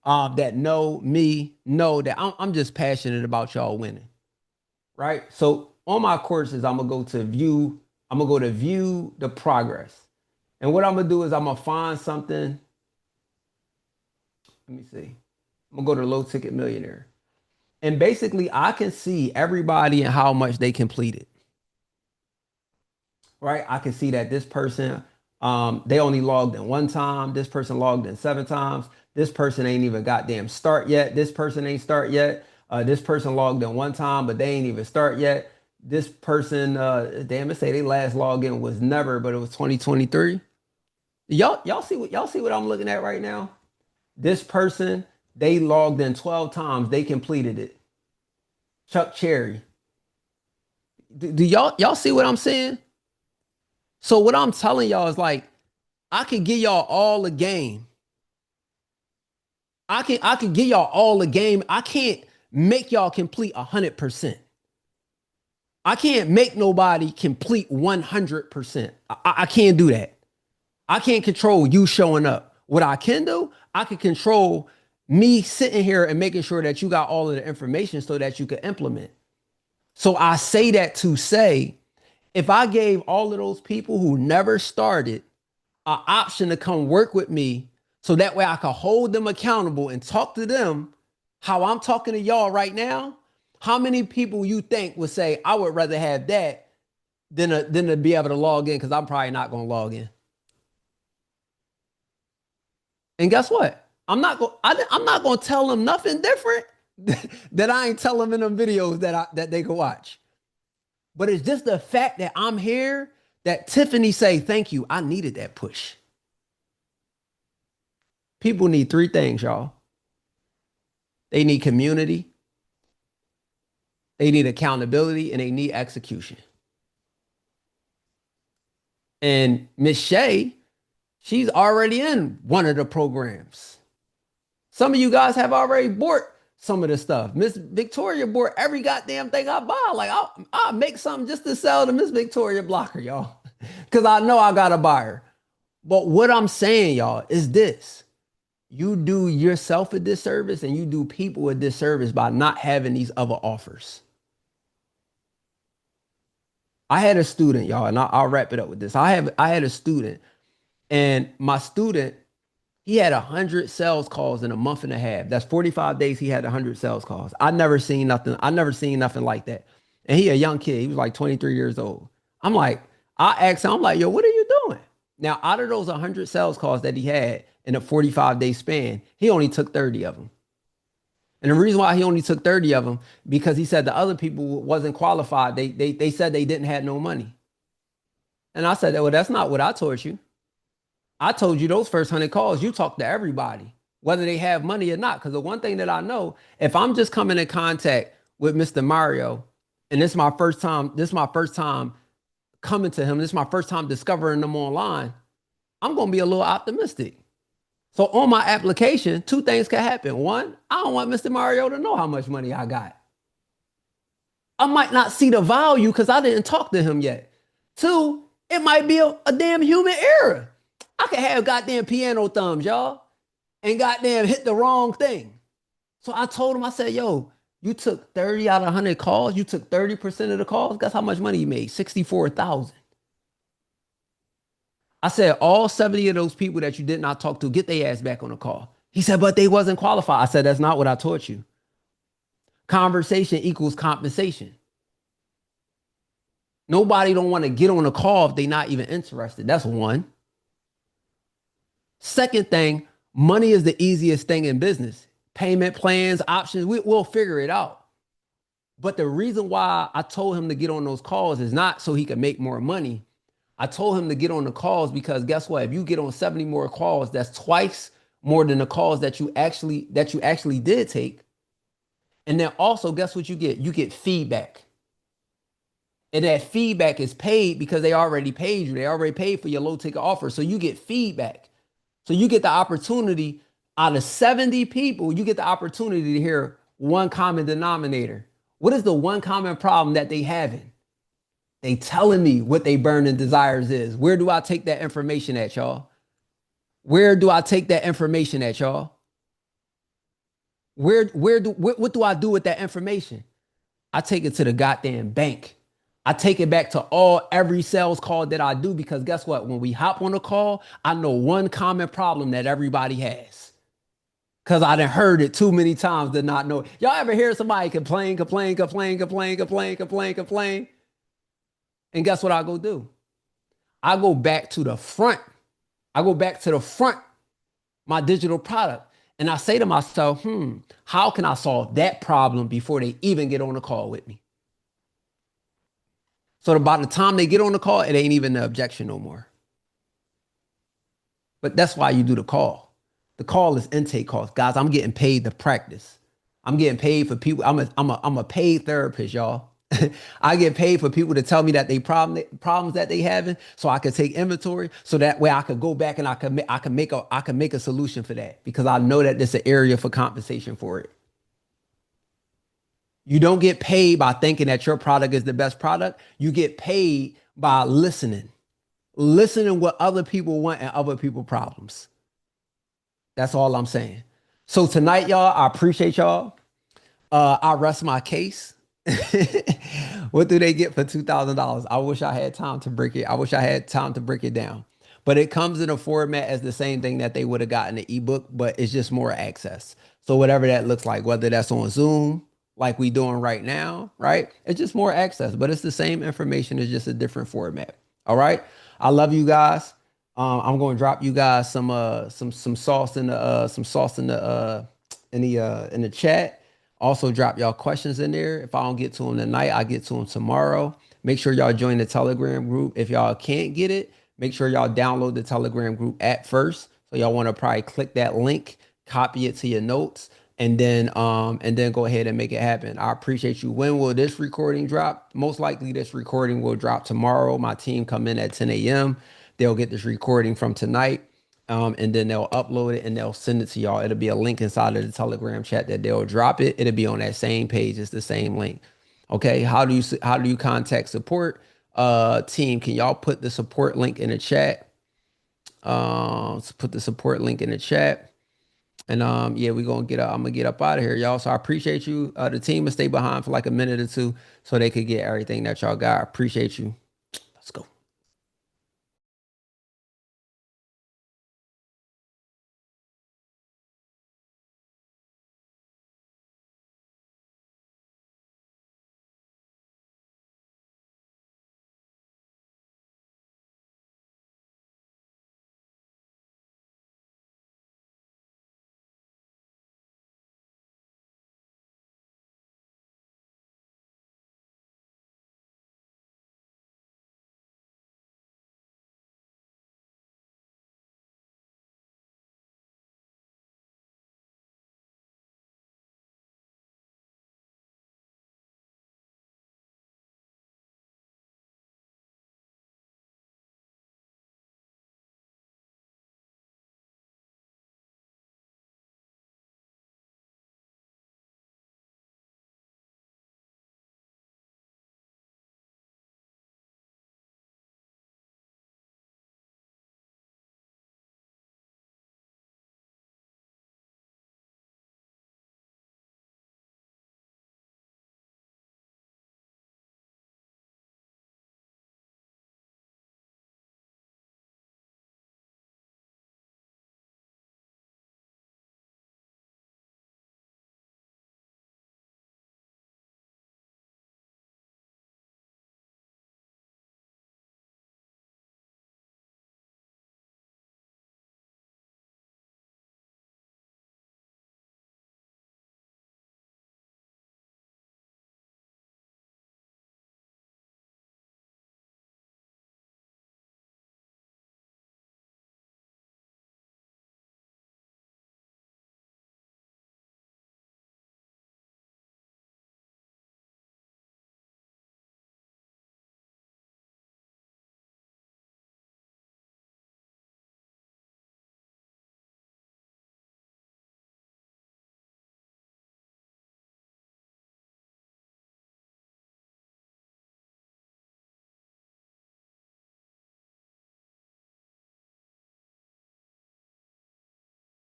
that know me know that I'm just passionate about y'all winning. Right? So on my courses, I'm gonna go to view the progress. And what I'm gonna do is I'm gonna find something. Let me see. I'm gonna go to low ticket millionaire. And basically I can see everybody and how much they completed. Right? I can see that this person, they only logged in 1 time. This person logged in 7 times. This person ain't even goddamn start yet. This person ain't start yet. This person logged in 1 time, but they ain't even start yet. This person, damn it, say they last login was never, but it was 2023. Y'all see what I'm looking at right now? This person, they logged in 12 times, they completed it. Chuck Cherry. Do y'all see what I'm saying? So what I'm telling y'all is like, I can give y'all all the game. I can give y'all all the game. I can't make y'all complete 100%. I can't make nobody complete 100%. I can't do that. I can't control you showing up. What I can do, I can control me sitting here and making sure that you got all of the information so that you can implement. So I say that to say, if I gave all of those people who never started an option to come work with me, so that way I could hold them accountable and talk to them how I'm talking to y'all right now, how many people you think would say, I would rather have that than to be able to log in, because I'm probably not going to log in. And guess what? I'm not going to tell them nothing different that I ain't tell them in them videos that they can watch. But it's just the fact that I'm here that Tiffany say, thank you. I needed that push. People need three things, y'all. They need community, they need accountability, and they need execution. And Miss Shay, she's already in one of the programs. Some of you guys have already bought some of the stuff. Miss Victoria bought every goddamn thing I buy. Like I'll make something just to sell to Miss Victoria Blocker, y'all. Because I know I got a buyer. But what I'm saying, y'all, is this. You do yourself a disservice and you do people a disservice by not having these other offers. I had a student, y'all, and I'll wrap it up with this. I had a student, and my student, he had 100 sales calls in a month and a half. That's 45 days. He had 100 sales calls. I never seen nothing like that. And he a young kid. He was like 23 years old. I asked him, I'm like, yo, what are you doing? Now, out of those 100 sales calls that he had in a 45-day span, he only took 30 of them. And the reason why he only took 30 of them, because he said the other people wasn't qualified. They said they didn't have no money. And I said, well, that's not what I told you. I told you those first 100 calls, you talk to everybody, whether they have money or not. Because the one thing that I know, if I'm just coming in contact with Mr. Mario, and this is my first time coming to him, this is my first time discovering them online, I'm going to be a little optimistic. So on my application, two things can happen. One, I don't want Mr. Mario to know how much money I got. I might not see the value because I didn't talk to him yet. Two, it might be a damn human error. I could have goddamn piano thumbs, y'all, and goddamn hit the wrong thing. So I told him, I said, yo, you took 30 out of 100 calls. You took 30% of the calls. Guess how much money you made? $64,000. I said, all 70 of those people that you did not talk to, get their ass back on the call. He said, but they wasn't qualified. I said, that's not what I taught you. Conversation equals compensation. Nobody don't want to get on a call if they're not even interested. That's one. Second thing, money is the easiest thing in business. Payment plans, options, we'll figure it out. But the reason why I told him to get on those calls is not so he could make more money. I told him to get on the calls because guess what? If you get on 70 more calls, that's twice more than the calls that you actually did take. And then also, guess what you get? You get feedback. And that feedback is paid because they already paid you. They already paid for your low ticket offer. So you get feedback. So you get the opportunity out of 70 people, you get the opportunity to hear one common denominator. What is the one common problem that they having? They telling me what they burning desires is. Where do I take that information at, y'all? Where do I take that information at, y'all? What do I do with that information? I take it to the goddamn bank. I take it back to every sales call that I do, because guess what? When we hop on a call, I know one common problem that everybody has. Because I done heard it too many times to not know. Y'all ever hear somebody complain? And guess what I go do? I go back to the front. My digital product. And I say to myself, how can I solve that problem before they even get on the call with me? So by the time they get on the call, it ain't even the objection no more. But that's why you do the call. The call is intake calls. Guys, I'm getting paid to practice. I'm getting paid for people. I'm a paid therapist, y'all. I get paid for people to tell me that they problems that they having, so I can take inventory, so that way I could go back and I can make a solution for that, because I know that there's an area for compensation for it. You don't get paid by thinking that your product is the best product. You get paid by listening what other people want and other people problems. That's all I'm saying. So tonight, y'all, I appreciate y'all. I rest my case. What do they get for $2,000? I wish I had time to break it. I wish I had time to break it down. But it comes in a format as the same thing that they would have gotten the ebook, but it's just more access. So whatever that looks like, whether that's on Zoom, like we doing right now, right? It's just more access, but it's the same information. It's just a different format. All right. I love you guys. I'm going to drop you guys some sauce in the chat. Also drop y'all questions in there. If I don't get to them tonight, I get to them tomorrow. Make sure y'all join the Telegram group. If y'all can't get it, make sure y'all download the Telegram group app first. So y'all want to probably click that link, copy it to your notes, and then go ahead and make it happen. I appreciate you. When will this recording drop? Most likely this recording will drop tomorrow. My team come in at 10 a.m. They'll get this recording from tonight. And then they'll upload it and they'll send it to y'all. It'll be a link inside of the Telegram chat that they'll drop it. It'll be on that same page. It's the same link. Okay. How do you contact support? Team, can y'all put the support link in the chat? Let's put the support link in the chat. And yeah, I'm gonna get up out of here, y'all. So I appreciate you. The team will stay behind for like a minute or two so they could get everything that y'all got. I appreciate you. Let's go.